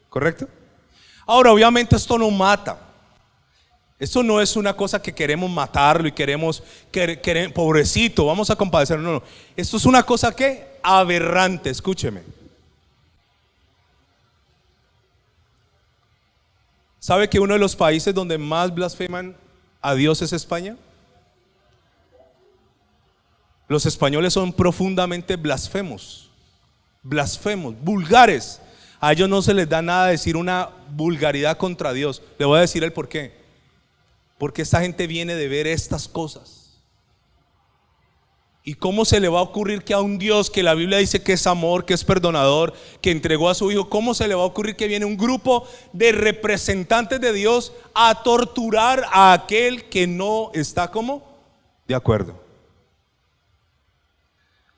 ¿correcto? Ahora, obviamente esto no mata. Esto no es una cosa que queremos matarlo y queremos pobrecito, vamos a compadecerlo. No. Esto es una cosa que aberrante, escúcheme. ¿Sabe que uno de los países donde más blasfeman a Dios es España? Los españoles son profundamente blasfemos, vulgares. A ellos no se les da nada decir una vulgaridad contra Dios. Le voy a decir el por qué. Porque esta gente viene de ver estas cosas. ¿Y cómo se le va a ocurrir que a un Dios que la Biblia dice que es amor, que es perdonador, que entregó a su Hijo, cómo se le va a ocurrir que viene un grupo de representantes de Dios a torturar a aquel que no está como de acuerdo?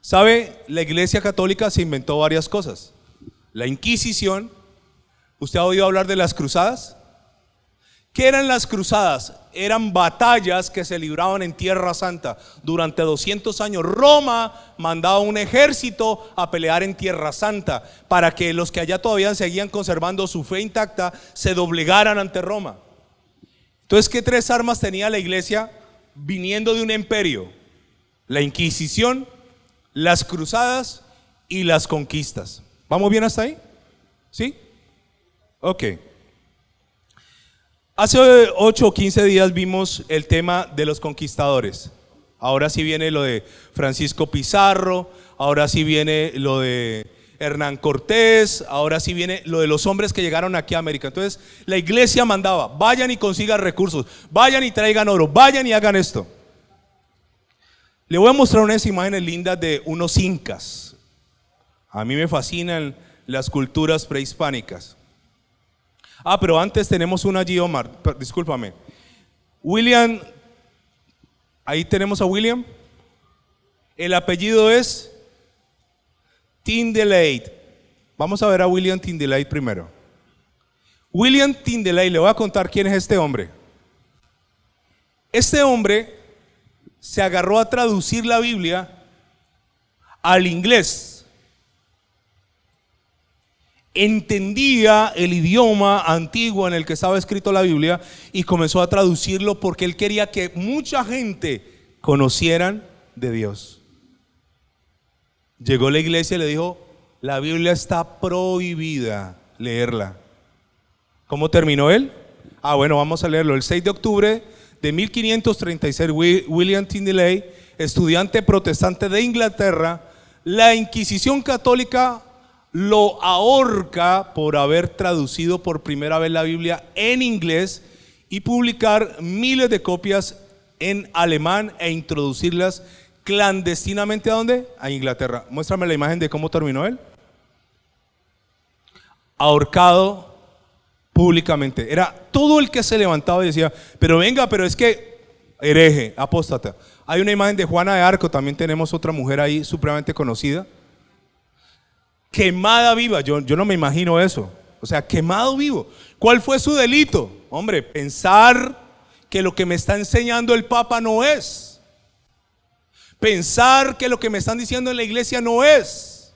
¿Sabe? La Iglesia Católica se inventó varias cosas. La Inquisición. ¿Usted ha oído hablar de las cruzadas? ¿Qué eran las cruzadas? Eran batallas que se libraban en Tierra Santa durante 200 años. Roma mandaba un ejército a pelear en Tierra Santa para que los que allá todavía seguían conservando su fe intacta se doblegaran ante Roma. Entonces, ¿qué tres armas tenía la iglesia viniendo de un imperio? La Inquisición, las cruzadas y las conquistas. ¿Vamos bien hasta ahí? ¿Sí? Ok. Hace 8 o 15 días vimos el tema de los conquistadores. Ahora sí viene lo de Francisco Pizarro, ahora sí viene lo de Hernán Cortés, ahora sí viene lo de los hombres que llegaron aquí a América. Entonces la iglesia mandaba, vayan y consigan recursos, vayan y traigan oro, vayan y hagan esto. Le voy a mostrar unas imágenes lindas de unos incas. A mí me fascinan las culturas prehispánicas. Pero antes tenemos una allí, Omar, discúlpame. William, ahí tenemos a William. El apellido es Tyndale. Vamos a ver a William Tyndale primero. William Tyndale, le voy a contar quién es este hombre. Este hombre se agarró a traducir la Biblia al inglés. Entendía el idioma antiguo en el que estaba escrito la Biblia y comenzó a traducirlo porque él quería que mucha gente conocieran de Dios. Llegó la iglesia y le dijo: la Biblia está prohibida leerla. ¿Cómo terminó él? Bueno, vamos a leerlo. El 6 de octubre de 1536, William Tyndale, estudiante protestante de Inglaterra, la Inquisición católica lo ahorca por haber traducido por primera vez la Biblia en inglés y publicar miles de copias en alemán e introducirlas clandestinamente. ¿A dónde? A Inglaterra. Muéstrame la imagen de cómo terminó él. Ahorcado públicamente. Era todo el que se levantaba y decía: pero venga, pero es que hereje, apóstata. Hay una imagen de Juana de Arco, también tenemos otra mujer ahí supremamente conocida, quemada viva. Yo no me imagino eso. O sea, quemado vivo. ¿Cuál fue su delito? Hombre, pensar que lo que me está enseñando el Papa no es. Pensar que lo que me están diciendo en la iglesia no es.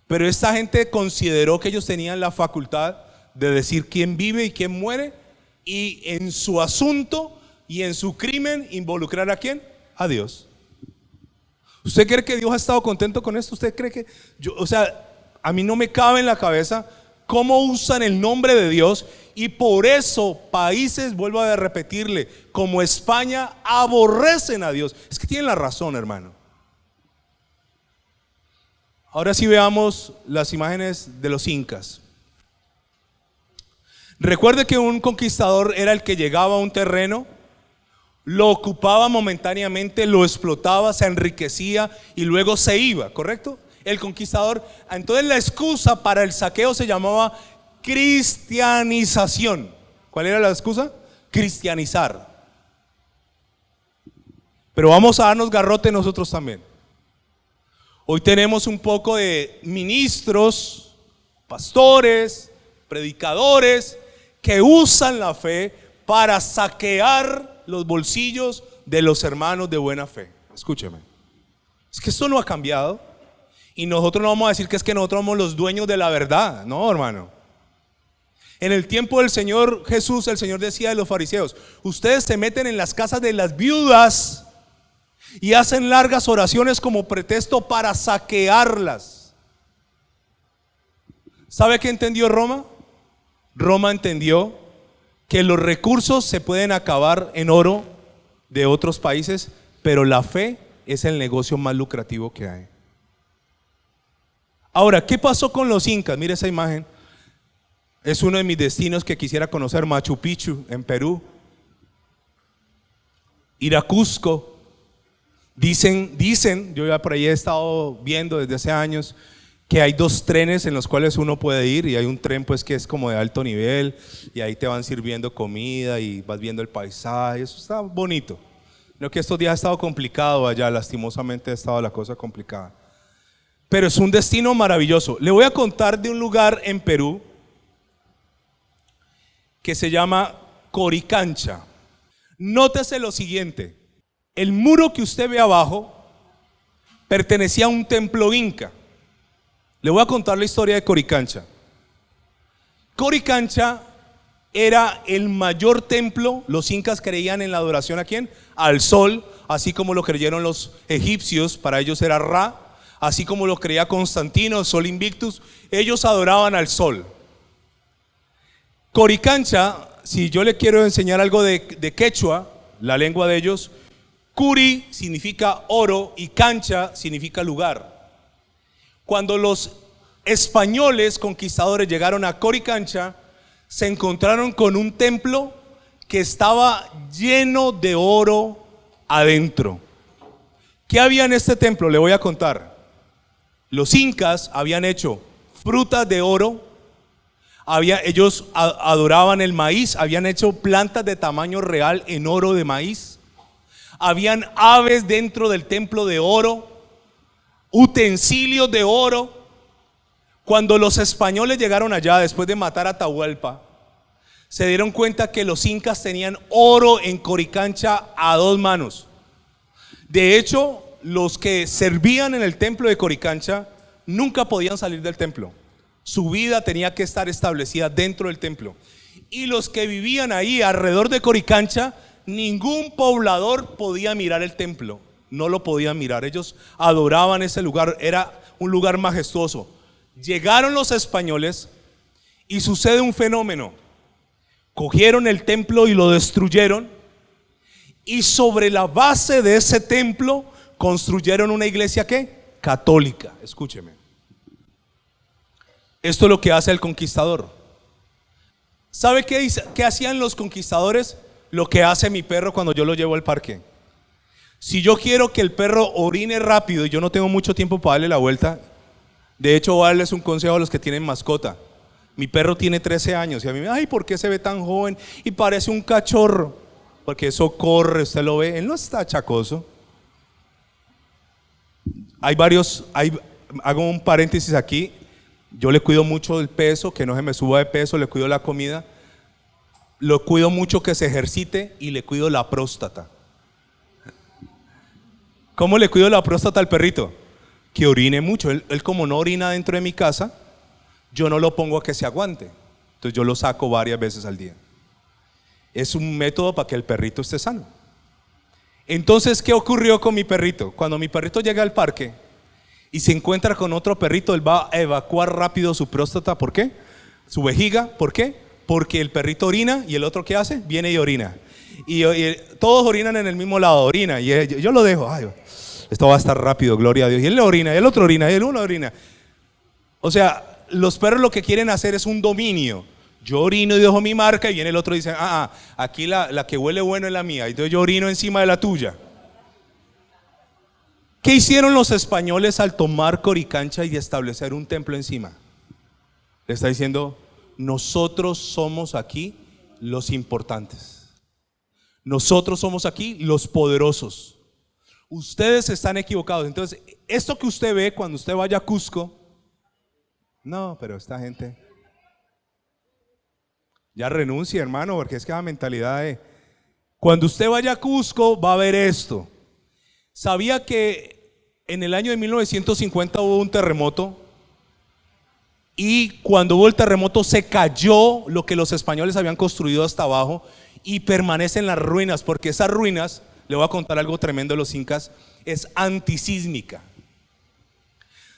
Pero esta gente consideró que ellos tenían la facultad de decir quién vive y quién muere, y en su asunto y en su crimen involucrar ¿a quién? A Dios. ¿Usted cree que Dios ha estado contento con esto? ¿Usted cree que a mí no me cabe en la cabeza cómo usan el nombre de Dios? Y por eso países, vuelvo a repetirle, como España, aborrecen a Dios. Es que tienen la razón, hermano. Ahora sí veamos las imágenes de los incas. Recuerde que un conquistador era el que llegaba a un terreno, lo ocupaba momentáneamente, lo explotaba, se enriquecía y luego se iba, ¿correcto? El conquistador, entonces la excusa para el saqueo se llamaba cristianización. ¿Cuál era la excusa? Cristianizar. Pero vamos a darnos garrote nosotros también. Hoy tenemos un poco de ministros, pastores, predicadores que usan la fe para saquear los bolsillos de los hermanos de buena fe. Escúcheme, es que esto no ha cambiado. Y nosotros no vamos a decir que es que nosotros somos los dueños de la verdad. No, hermano. En el tiempo del Señor Jesús, el Señor decía de los fariseos: ustedes se meten en las casas de las viudas y hacen largas oraciones como pretexto para saquearlas. ¿Sabe qué entendió Roma? Roma entendió que los recursos se pueden acabar en oro de otros países, pero la fe es el negocio más lucrativo que hay. Ahora, ¿qué pasó con los incas? Mire esa imagen. Es uno de mis destinos que quisiera conocer: Machu Picchu en Perú, ir a Cusco. Dicen, yo ya por ahí he estado viendo desde hace años que hay 2 trenes en los cuales uno puede ir, y hay un tren pues que es como de alto nivel y ahí te van sirviendo comida y vas viendo el paisaje. Eso está bonito. Creo que estos días ha estado complicado allá, lastimosamente ha estado la cosa complicada, pero es un destino maravilloso. Le voy a contar de un lugar en Perú que se llama Coricancha. Nótese lo siguiente: el muro que usted ve abajo pertenecía a un templo inca. Le voy a contar la historia de Coricancha. Coricancha era el mayor templo. Los incas creían en la adoración ¿a quién? Al sol, así como lo creyeron los egipcios, para ellos era Ra, así como lo creía Constantino, el sol Invictus. Ellos adoraban al sol. Coricancha, si yo le quiero enseñar algo de quechua, la lengua de ellos, Curi significa oro y cancha significa lugar. Cuando los españoles conquistadores llegaron a Coricancha, se encontraron con un templo que estaba lleno de oro adentro. ¿Qué había en este templo? Le voy a contar. Los incas habían hecho frutas de oro, ellos adoraban el maíz, habían hecho plantas de tamaño real en oro de maíz, habían aves dentro del templo de oro, utensilios de oro. Cuando los españoles llegaron allá después de matar a Atahualpa, se dieron cuenta que los incas tenían oro en Coricancha a 2 manos. De hecho, los que servían en el templo de Coricancha nunca podían salir del templo. Su vida tenía que estar establecida dentro del templo. Y los que vivían ahí alrededor de Coricancha, ningún poblador podía mirar el templo. no lo podían mirar. Ellos adoraban ese lugar, era un lugar majestuoso. Llegaron los españoles y sucede un fenómeno. Cogieron el templo y lo destruyeron, y sobre la base de ese templo construyeron una iglesia ¿qué? Católica. Escúcheme. Esto es lo que hace el conquistador. ¿Sabe qué hacían los conquistadores? Lo que hace mi perro cuando yo lo llevo al parque. Si yo quiero que el perro orine rápido y yo no tengo mucho tiempo para darle la vuelta, de hecho voy a darles un consejo a los que tienen mascota. Mi perro tiene 13 años y a mí me ay, ¿por qué se ve tan joven y parece un cachorro? Porque eso corre, usted lo ve, él no está achacoso. Hago un paréntesis aquí. Yo le cuido mucho el peso, que no se me suba de peso, le cuido la comida, lo cuido mucho que se ejercite y le cuido la próstata. ¿Cómo le cuido la próstata al perrito? Que orine mucho. Él como no orina dentro de mi casa, yo no lo pongo a que se aguante. Entonces yo lo saco varias veces al día. Es un método para que el perrito esté sano. Entonces, ¿qué ocurrió con mi perrito? Cuando mi perrito llega al parque y se encuentra con otro perrito, él va a evacuar rápido su próstata. ¿Por qué? Su vejiga. ¿Por qué? Porque el perrito orina y el otro ¿qué hace? Viene y orina. Y todos orinan en el mismo lado, orina. Y yo lo dejo, ay, esto va a estar rápido, gloria a Dios. Y él orina, y el otro orina, y el uno orina. O sea, los perros lo que quieren hacer es un dominio. Yo orino y dejo mi marca y viene el otro y dice, aquí la que huele bueno es la mía. Entonces yo orino encima de la tuya. ¿Qué hicieron los españoles al tomar Coricancha y establecer un templo encima? Le está diciendo, nosotros somos aquí los importantes. Nosotros somos aquí los poderosos. Ustedes están equivocados. Entonces, esto que usted ve cuando usted vaya a Cusco, no, pero esta gente ya renuncia, hermano, porque es que la mentalidad de cuando usted vaya a Cusco va a ver esto. ¿Sabía que en el año de 1950 hubo un terremoto? Y cuando hubo el terremoto se cayó lo que los españoles habían construido hasta abajo y permanecen las ruinas, porque esas ruinas, le voy a contar algo tremendo de los incas, es antisísmica.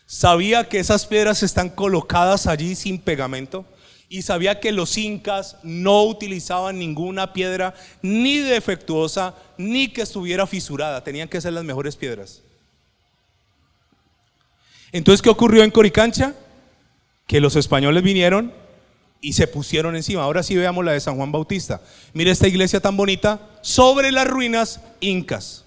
Sabía que esas piedras están colocadas allí sin pegamento, y sabía que los incas no utilizaban ninguna piedra ni defectuosa ni que estuviera fisurada, tenían que ser las mejores piedras. Entonces, ¿qué ocurrió en Coricancha? Que los españoles vinieron y se pusieron encima. Ahora sí veamos la de San Juan Bautista. Mire esta iglesia tan bonita sobre las ruinas incas.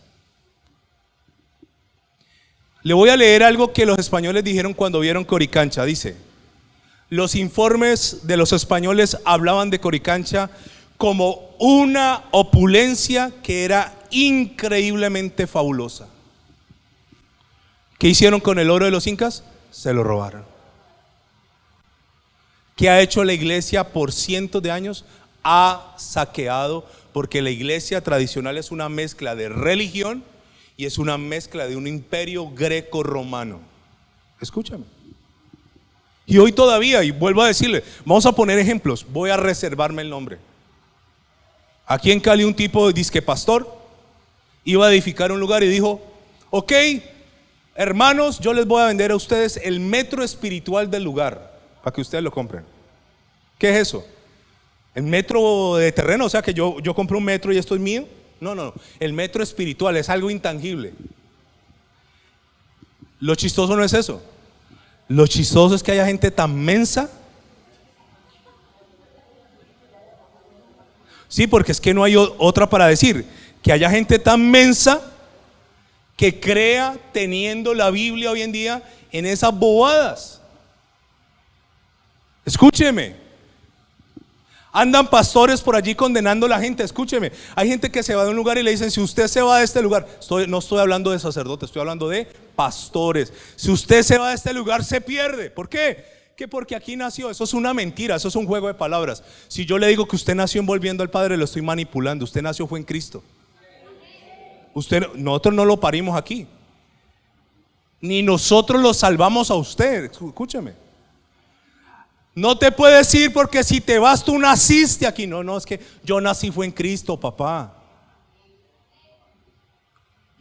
Le voy a leer algo que los españoles dijeron cuando vieron Coricancha. Dice: los informes de los españoles hablaban de Coricancha como una opulencia que era increíblemente fabulosa. ¿Qué hicieron con el oro de los incas? Se lo robaron. ¿Qué ha hecho la iglesia por cientos de años? Ha saqueado, porque la iglesia tradicional es una mezcla de religión y es una mezcla de un imperio greco-romano. Escúchame. Y hoy todavía, y vuelvo a decirle, vamos a poner ejemplos, voy a reservarme el nombre. Aquí en Cali un tipo disque pastor iba a edificar un lugar y dijo: ok, hermanos, yo les voy a vender a ustedes el metro espiritual del lugar para que ustedes lo compren. ¿Qué es eso? El metro de terreno, o sea que yo compro un metro y esto es mío. No, el metro espiritual es algo intangible. Lo chistoso no es eso. Lo chistoso es que haya gente tan mensa. Sí, porque es que no hay otra para decir. Que haya gente tan mensa que crea teniendo la Biblia hoy en día en esas bobadas. Escúcheme. Andan pastores por allí condenando a la gente. Escúcheme. Hay gente que se va de un lugar y le dicen: si usted se va de este lugar, no estoy hablando de sacerdotes, estoy hablando de pastores. Si usted se va de este lugar, se pierde. ¿Por qué? Que porque aquí nació. Eso es una mentira, eso es un juego de palabras. Si yo le digo que usted nació envolviendo al Padre, lo estoy manipulando. Usted nació fue en Cristo. Nosotros no lo parimos aquí, ni nosotros lo salvamos a usted. Escúcheme. No te puedes ir porque si te vas tú naciste aquí. No, es que yo nací fue en Cristo, papá.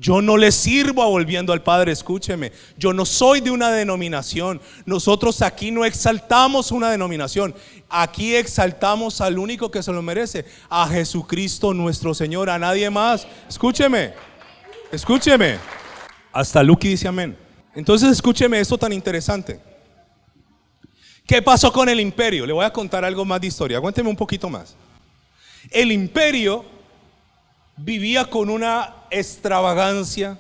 Yo no le sirvo a Volviendo al Padre, escúcheme. Yo no soy de una denominación. Nosotros aquí no exaltamos una denominación. Aquí exaltamos al único que se lo merece, a Jesucristo nuestro Señor, a nadie más. Escúcheme, escúcheme. Hasta Lucky dice amén. Entonces escúcheme esto tan interesante. ¿Qué pasó con el imperio? Le voy a contar algo más de historia. Aguánteme un poquito más. El imperio vivía con una extravagancia.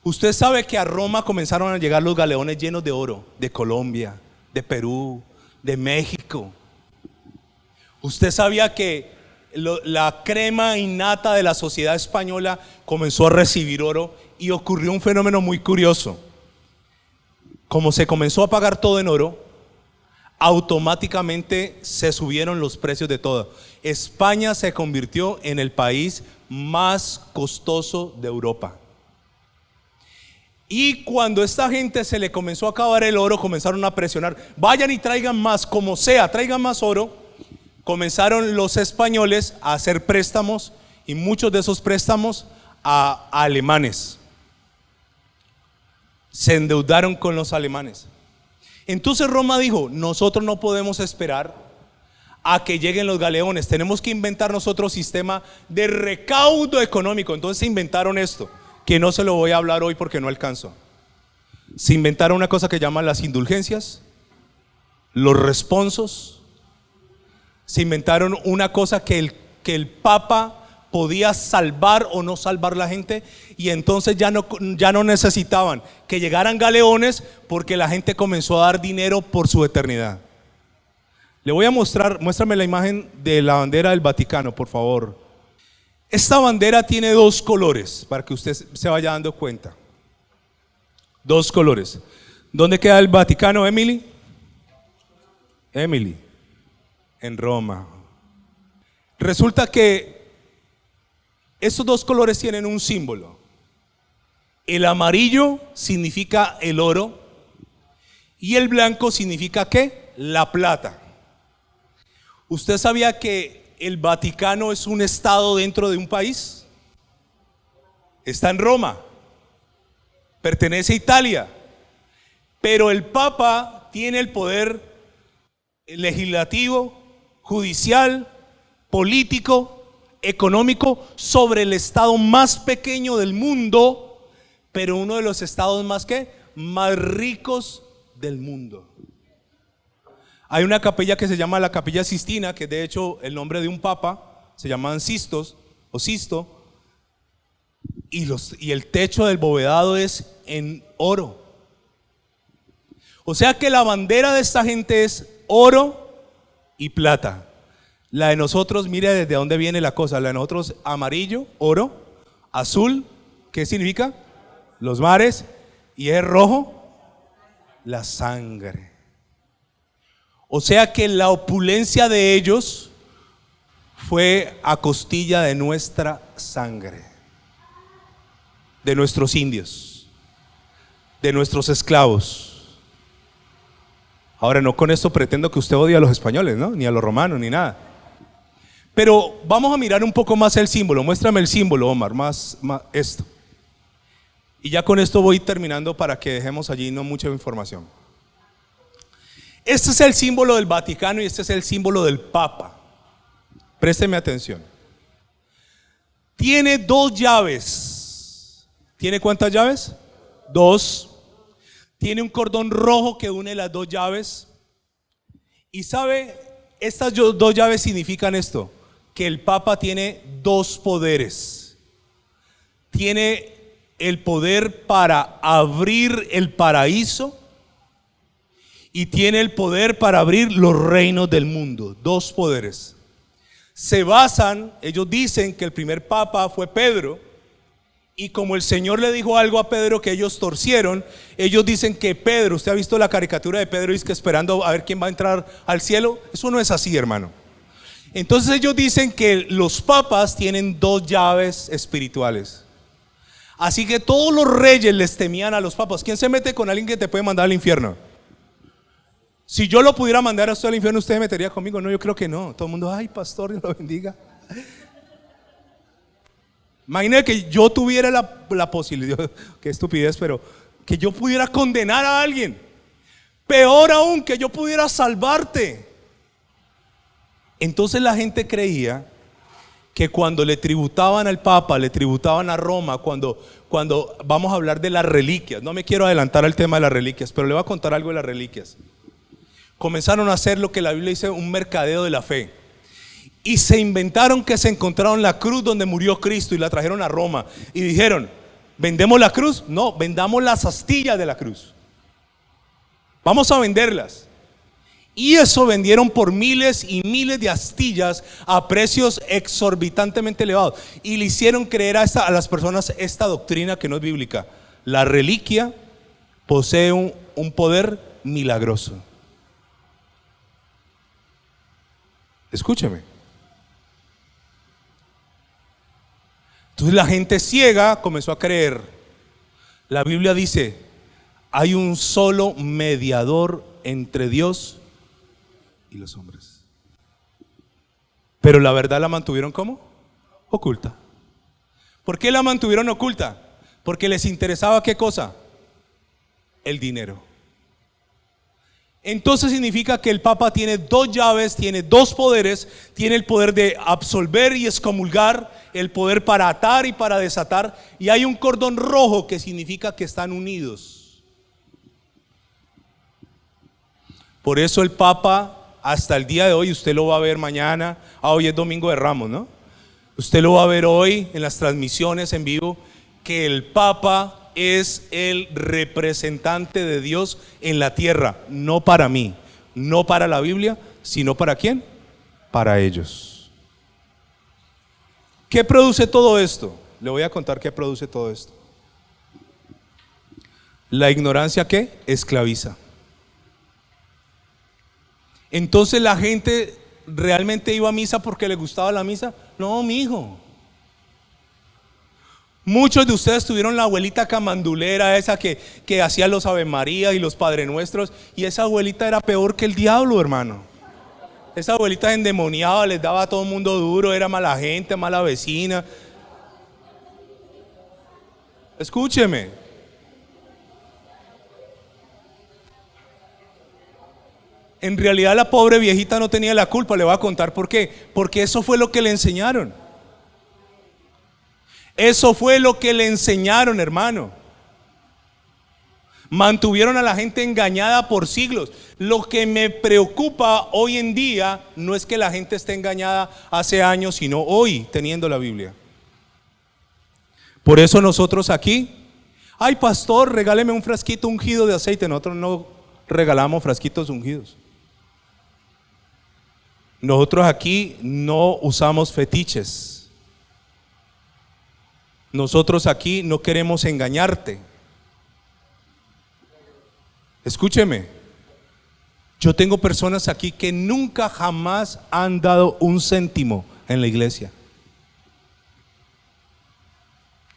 Usted sabe que a Roma comenzaron a llegar los galeones llenos de oro, de Colombia, de Perú, de México. Usted sabía que la crema innata de la sociedad española comenzó a recibir oro, y ocurrió un fenómeno muy curioso. Como se comenzó a pagar todo en oro, automáticamente se subieron los precios de todo. España se convirtió en el país más costoso de Europa. Y cuando a esta gente se le comenzó a acabar el oro, comenzaron a presionar: vayan y traigan más, como sea, traigan más oro. Comenzaron los españoles a hacer préstamos, y muchos de esos préstamos a alemanes. Se endeudaron con los alemanes. Entonces Roma dijo: nosotros no podemos esperar a que lleguen los galeones, tenemos que inventarnos otro sistema de recaudo económico. Entonces se inventaron esto, que no se lo voy a hablar hoy porque no alcanzo. Se inventaron una cosa que llaman las indulgencias, los responsos. Se inventaron una cosa que el Papa podía salvar o no salvar la gente, y entonces ya no necesitaban que llegaran galeones, porque la gente comenzó a dar dinero por su eternidad. Le voy a mostrar, muéstrame la imagen de la bandera del Vaticano, por favor. Esta bandera tiene dos colores, para que usted se vaya dando cuenta. Dos colores. ¿Dónde queda el Vaticano, Emily? Emily, en Roma. Resulta que estos dos colores tienen un símbolo. El amarillo significa el oro, y el blanco significa ¿qué? La plata. ¿Usted sabía que el Vaticano es un estado dentro de un país? Está en Roma, pertenece a Italia, pero el Papa tiene el poder legislativo, judicial, político, económico sobre el estado más pequeño del mundo, pero uno de los estados más ricos del mundo. Hay una capilla que se llama la Capilla Sistina, que de hecho el nombre de un papa, se llamaban Sistos o Sisto, y el techo del bovedado es en oro. O sea que la bandera de esta gente es oro y plata. La de nosotros, mire desde dónde viene la cosa. La de nosotros, amarillo, oro; azul, ¿qué significa? Los mares; y es rojo, la sangre. O sea que la opulencia de ellos fue a costilla de nuestra sangre, de nuestros indios, de nuestros esclavos. Ahora, no con esto pretendo que usted odie a los españoles, ¿no? Ni a los romanos, ni nada. Pero vamos a mirar un poco más el símbolo. Muéstrame el símbolo, Omar, más esto. Y ya con esto voy terminando para que dejemos allí no mucha información. Este es el símbolo del Vaticano y este es el símbolo del Papa. Présteme atención. Tiene dos llaves. ¿Tiene cuántas llaves? Dos. Tiene un cordón rojo que une las dos llaves. Y sabe, estas dos llaves significan esto: que el Papa tiene dos poderes. Tiene el poder para abrir el paraíso y tiene el poder para abrir los reinos del mundo. Dos poderes. Se basan, ellos dicen que el primer papa fue Pedro, y como el Señor le dijo algo a Pedro que ellos torcieron, ellos dicen que Pedro, usted ha visto la caricatura de Pedro, dice que esperando a ver quién va a entrar al cielo. Eso no es así, hermano. Entonces ellos dicen que los papas tienen dos llaves espirituales. Así que todos los reyes les temían a los papas. ¿Quién se mete con alguien que te puede mandar al infierno? Si yo lo pudiera mandar a usted al infierno, ¿usted se metería conmigo? No, yo creo que no. Todo el mundo, ay, pastor, Dios lo bendiga. Imagínate que yo tuviera la posibilidad, qué estupidez, pero que yo pudiera condenar a alguien. Peor aún, que yo pudiera salvarte. Entonces la gente creía que cuando le tributaban al Papa, le tributaban a Roma, cuando vamos a hablar de las reliquias, no me quiero adelantar al tema de las reliquias, pero le voy a contar algo de las reliquias. Comenzaron a hacer lo que la Biblia dice, un mercadeo de la fe. Y se inventaron que se encontraron la cruz donde murió Cristo y la trajeron a Roma. Y dijeron, ¿vendemos la cruz? No, vendamos las astillas de la cruz. Vamos a venderlas. Y eso vendieron por miles y miles de astillas a precios exorbitantemente elevados. Y le hicieron creer a las personas esta doctrina que no es bíblica. La reliquia posee un poder milagroso. Escúcheme. Entonces la gente ciega comenzó a creer. La Biblia dice, hay un solo mediador entre Dios y los hombres. Pero la verdad la mantuvieron ¿cómo? Oculta. ¿Por qué la mantuvieron oculta? Porque les interesaba ¿qué cosa? El dinero. Entonces significa que el Papa tiene dos llaves, tiene dos poderes, tiene el poder de absolver y excomulgar, el poder para atar y para desatar, y hay un cordón rojo que significa que están unidos. Por eso el Papa hasta el día de hoy, usted lo va a ver mañana, hoy es Domingo de Ramos, ¿no? Usted lo va a ver hoy en las transmisiones en vivo, que el Papa es el representante de Dios en la tierra, no para mí, no para la Biblia, sino para ¿quién? Para ellos. ¿Qué produce todo esto? Le voy a contar qué produce todo esto. La ignorancia ¿qué? Esclaviza. Entonces la gente realmente iba a misa porque le gustaba la misa. No, mijo. Muchos de ustedes tuvieron la abuelita camandulera esa que hacía los Ave María y los Padre Nuestros, y esa abuelita era peor que el diablo, hermano. Esa abuelita endemoniaba, les daba a todo el mundo duro, era mala gente, mala vecina. Escúcheme. En realidad la pobre viejita no tenía la culpa, le voy a contar por qué. Porque eso fue lo que le enseñaron. Eso fue lo que le enseñaron, hermano. Mantuvieron a la gente engañada por siglos. Lo que me preocupa hoy en día no es que la gente esté engañada hace años, sino hoy teniendo la Biblia. Por eso nosotros aquí, ay pastor, regáleme un frasquito ungido de aceite. Nosotros no regalamos frasquitos ungidos. Nosotros aquí no usamos fetiches. Nosotros aquí no queremos engañarte. Escúcheme. Yo tengo personas aquí que nunca jamás han dado un céntimo en la iglesia.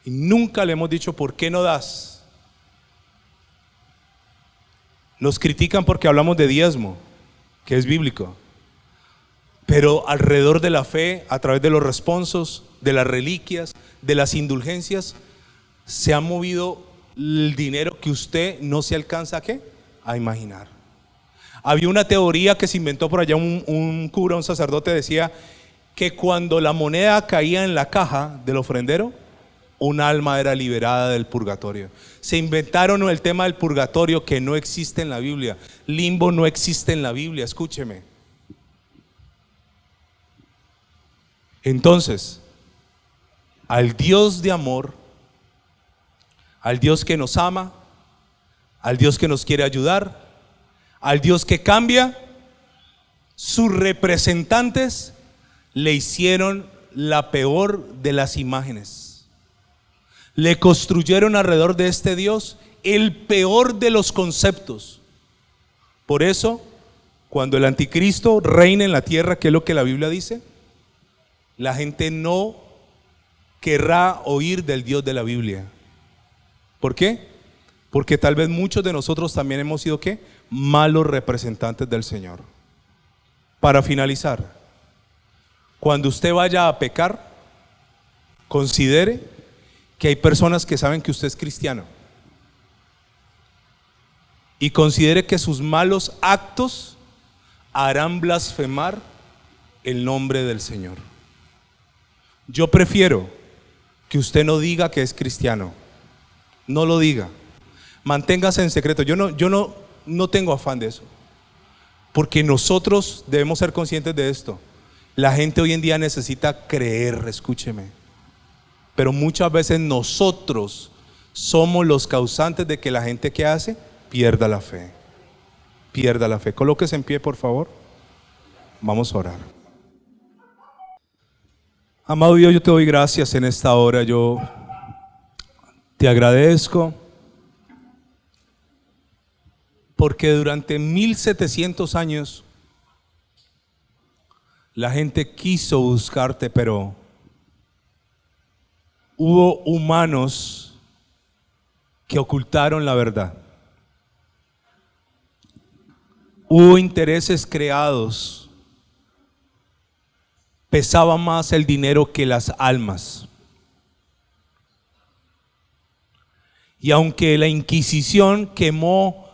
Y nunca le hemos dicho, ¿por qué no das? Nos critican porque hablamos de diezmo, que es bíblico. Pero alrededor de la fe, a través de los responsos, de las reliquias, de las indulgencias, se ha movido el dinero que usted no se alcanza ¿a qué? A imaginar. Había una teoría que se inventó por allá un cura, un sacerdote, decía que cuando la moneda caía en la caja del ofrendero, un alma era liberada del purgatorio. Se inventaron el tema del purgatorio, que no existe en la Biblia. Limbo no existe en la Biblia, escúcheme. Entonces, al Dios de amor, al Dios que nos ama, al Dios que nos quiere ayudar, al Dios que cambia, sus representantes le hicieron la peor de las imágenes. Le construyeron alrededor de este Dios el peor de los conceptos. Por eso, cuando el anticristo reine en la tierra, que es lo que la Biblia dice, la gente no querrá oír del Dios de la Biblia. ¿Por qué? Porque tal vez muchos de nosotros también hemos sido ¿qué? Malos representantes del Señor. Para finalizar, cuando usted vaya a pecar, considere que hay personas que saben que usted es cristiano y considere que sus malos actos harán blasfemar el nombre del Señor. Yo prefiero que usted no diga que es cristiano. No lo diga. Manténgase en secreto. Yo no tengo afán de eso. Porque nosotros debemos ser conscientes de esto. La gente hoy en día necesita creer, escúcheme. Pero muchas veces nosotros somos los causantes de que la gente que hace pierda la fe. Pierda la fe. Colóquese en pie, por favor. Vamos a orar. Amado Dios, yo te doy gracias en esta hora. Yo te agradezco porque durante 1700 años la gente quiso buscarte, pero hubo humanos que ocultaron la verdad. Hubo intereses creados. Pesaba más el dinero que las almas. Y aunque la Inquisición quemó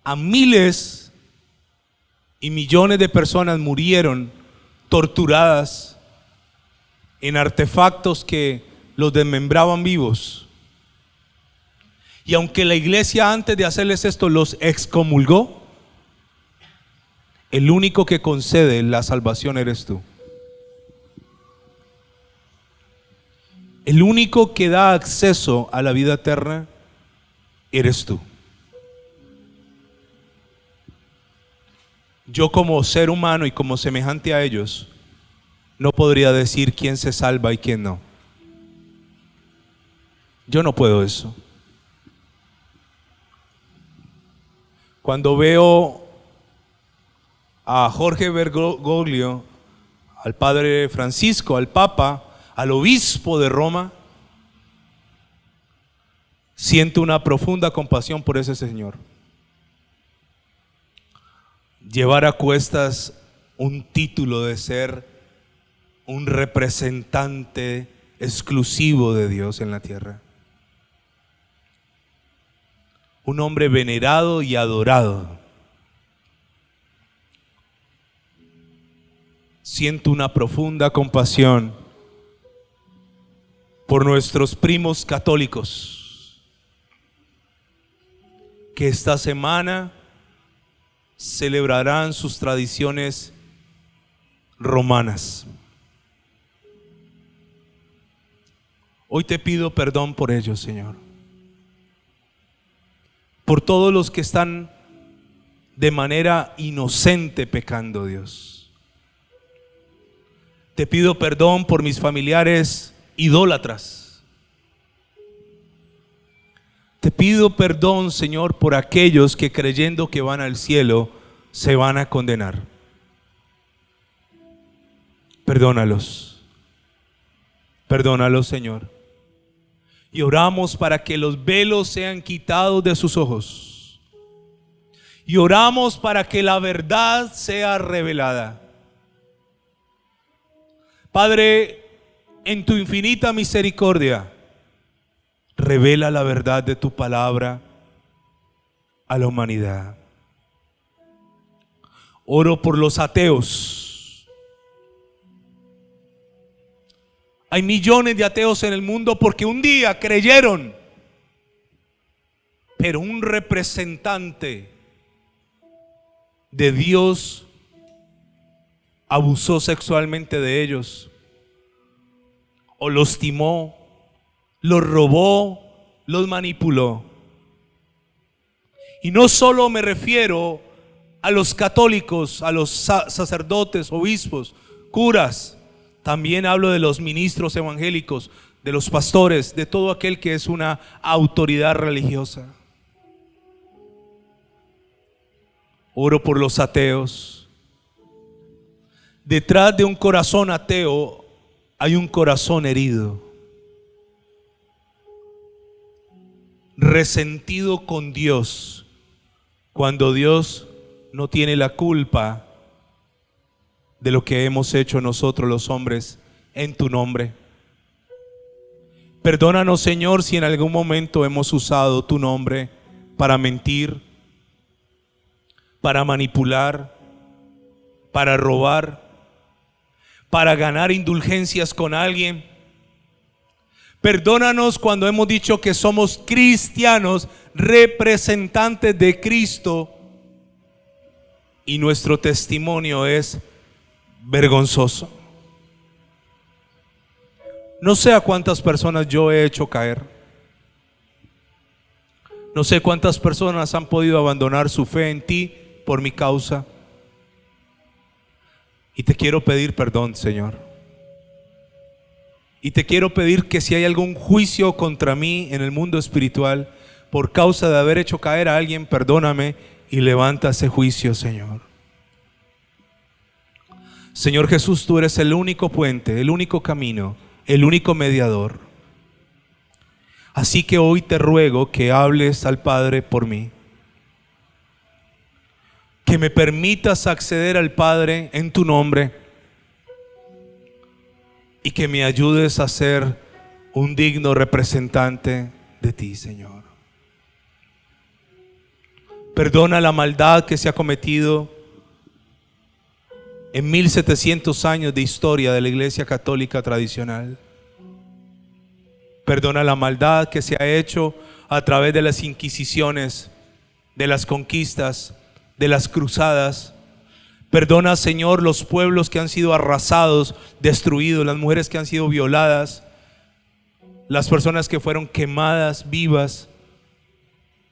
a miles y millones de personas, murieron torturadas en artefactos que los desmembraban vivos. Y aunque la iglesia antes de hacerles esto los excomulgó, el único que concede la salvación eres tú. El único que da acceso a la vida eterna eres tú. Yo como ser humano y como semejante a ellos no podría decir quién se salva y quién no. Yo no puedo eso. Cuando veo a Jorge Bergoglio, al Padre Francisco, al Papa, al obispo de Roma, siento una profunda compasión por ese señor. Llevar a cuestas un título de ser un representante exclusivo de Dios en la tierra. Un hombre venerado y adorado. Siento una profunda compasión por nuestros primos católicos que esta semana celebrarán sus tradiciones romanas. Hoy te pido perdón por ellos, Señor, por todos los que están de manera inocente pecando, Dios. Te pido perdón por mis familiares idólatras. Te pido perdón, Señor, por aquellos que creyendo que van al cielo se van a condenar. Perdónalos. Perdónalos, Señor. Y oramos para que los velos sean quitados de sus ojos. Y oramos para que la verdad sea revelada. Padre, en tu infinita misericordia, revela la verdad de tu palabra a la humanidad. Oro por los ateos. Hay millones de ateos en el mundo porque un día creyeron, pero un representante de Dios abusó sexualmente de ellos, o los timó, los robó, los manipuló. Y no solo me refiero a los católicos, a los sacerdotes, obispos, curas. También hablo de los ministros evangélicos, de los pastores, de todo aquel que es una autoridad religiosa. Oro por los ateos. Detrás de un corazón ateo hay un corazón herido, resentido con Dios, cuando Dios no tiene la culpa de lo que hemos hecho nosotros los hombres en tu nombre. Perdónanos, Señor, si en algún momento hemos usado tu nombre para mentir, para manipular, para robar, para ganar indulgencias con alguien. Perdónanos cuando hemos dicho que somos cristianos, representantes de Cristo, y nuestro testimonio es vergonzoso. No sé a cuántas personas yo he hecho caer. No sé cuántas personas han podido abandonar su fe en ti por mi causa. Y te quiero pedir perdón, Señor. Y te quiero pedir que si hay algún juicio contra mí en el mundo espiritual por causa de haber hecho caer a alguien, perdóname y levanta ese juicio, Señor. Señor Jesús, tú eres el único puente, el único camino, el único mediador. Así que hoy te ruego que hables al Padre por mí. Que me permitas acceder al Padre en tu nombre. Y que me ayudes a ser un digno representante de ti, Señor. Perdona la maldad que se ha cometido en 1700 años de historia de la Iglesia Católica tradicional. Perdona la maldad que se ha hecho a través de las inquisiciones, de las conquistas, de las cruzadas. Perdona, Señor, los pueblos que han sido arrasados, destruidos, las mujeres que han sido violadas, las personas que fueron quemadas vivas.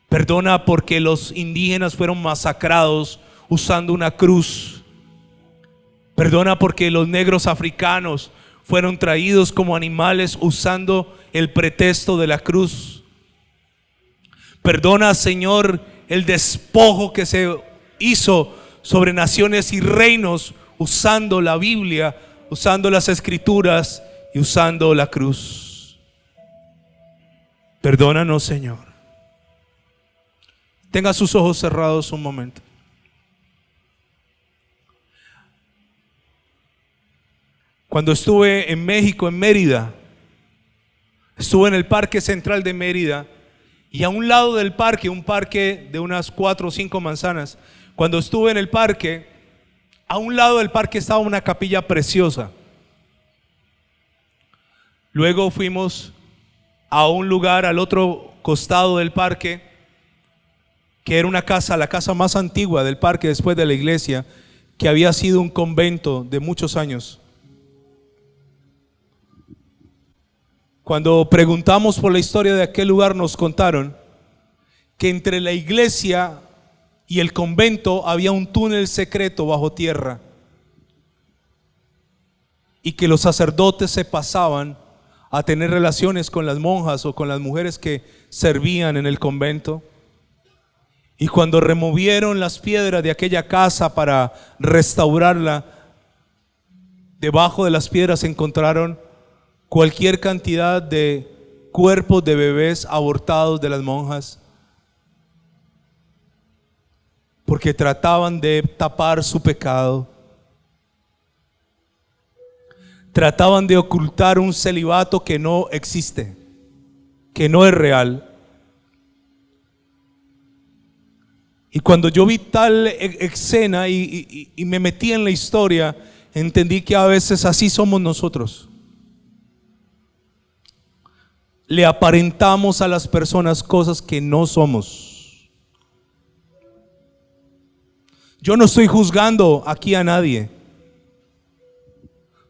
Perdona porque los indígenas fueron masacrados usando una cruz. Perdona porque los negros africanos fueron traídos como animales usando el pretexto de la cruz. Perdona, Señor, el despojo que se hizo sobre naciones y reinos usando la Biblia, usando las Escrituras y usando la cruz. Perdónanos, Señor. Tenga sus ojos cerrados un momento. Cuando estuve en México, en Mérida, estuve en el Parque Central de Mérida, y a un lado del parque, un parque de unas 4 o 5 manzanas, cuando estuve en el parque, a un lado del parque estaba una capilla preciosa. Luego fuimos a un lugar al otro costado del parque, que era una casa, la casa más antigua del parque después de la iglesia, que había sido un convento de muchos años. Cuando preguntamos por la historia de aquel lugar, nos contaron que entre la iglesia y el convento había un túnel secreto bajo tierra, y que los sacerdotes se pasaban a tener relaciones con las monjas o con las mujeres que servían en el convento. Y cuando removieron las piedras de aquella casa para restaurarla, debajo de las piedras encontraron cualquier cantidad de cuerpos de bebés abortados de las monjas, porque trataban de tapar su pecado, trataban de ocultar un celibato que no existe, que no es real. Y cuando yo vi tal escena y me metí en la historia, entendí que a veces así somos nosotros. Le aparentamos a las personas cosas que no somos. Yo no estoy juzgando aquí a nadie,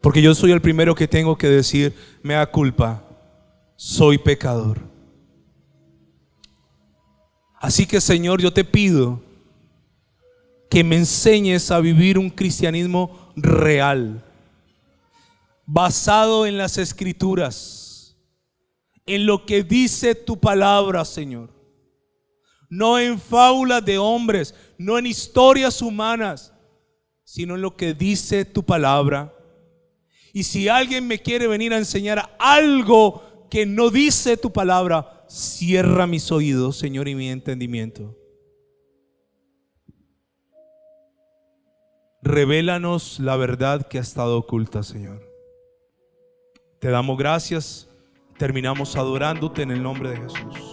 porque yo soy el primero que tengo que decir, mea culpa, soy pecador. Así que, Señor, yo te pido que me enseñes a vivir un cristianismo real, basado en las Escrituras, en lo que dice tu palabra, Señor. No en fábulas de hombres, no en historias humanas, sino en lo que dice tu palabra. Y si alguien me quiere venir a enseñar algo que no dice tu palabra, cierra mis oídos, Señor, y mi entendimiento. Revélanos la verdad que ha estado oculta, Señor. Te damos gracias. terminamos adorándote en el nombre de Jesús.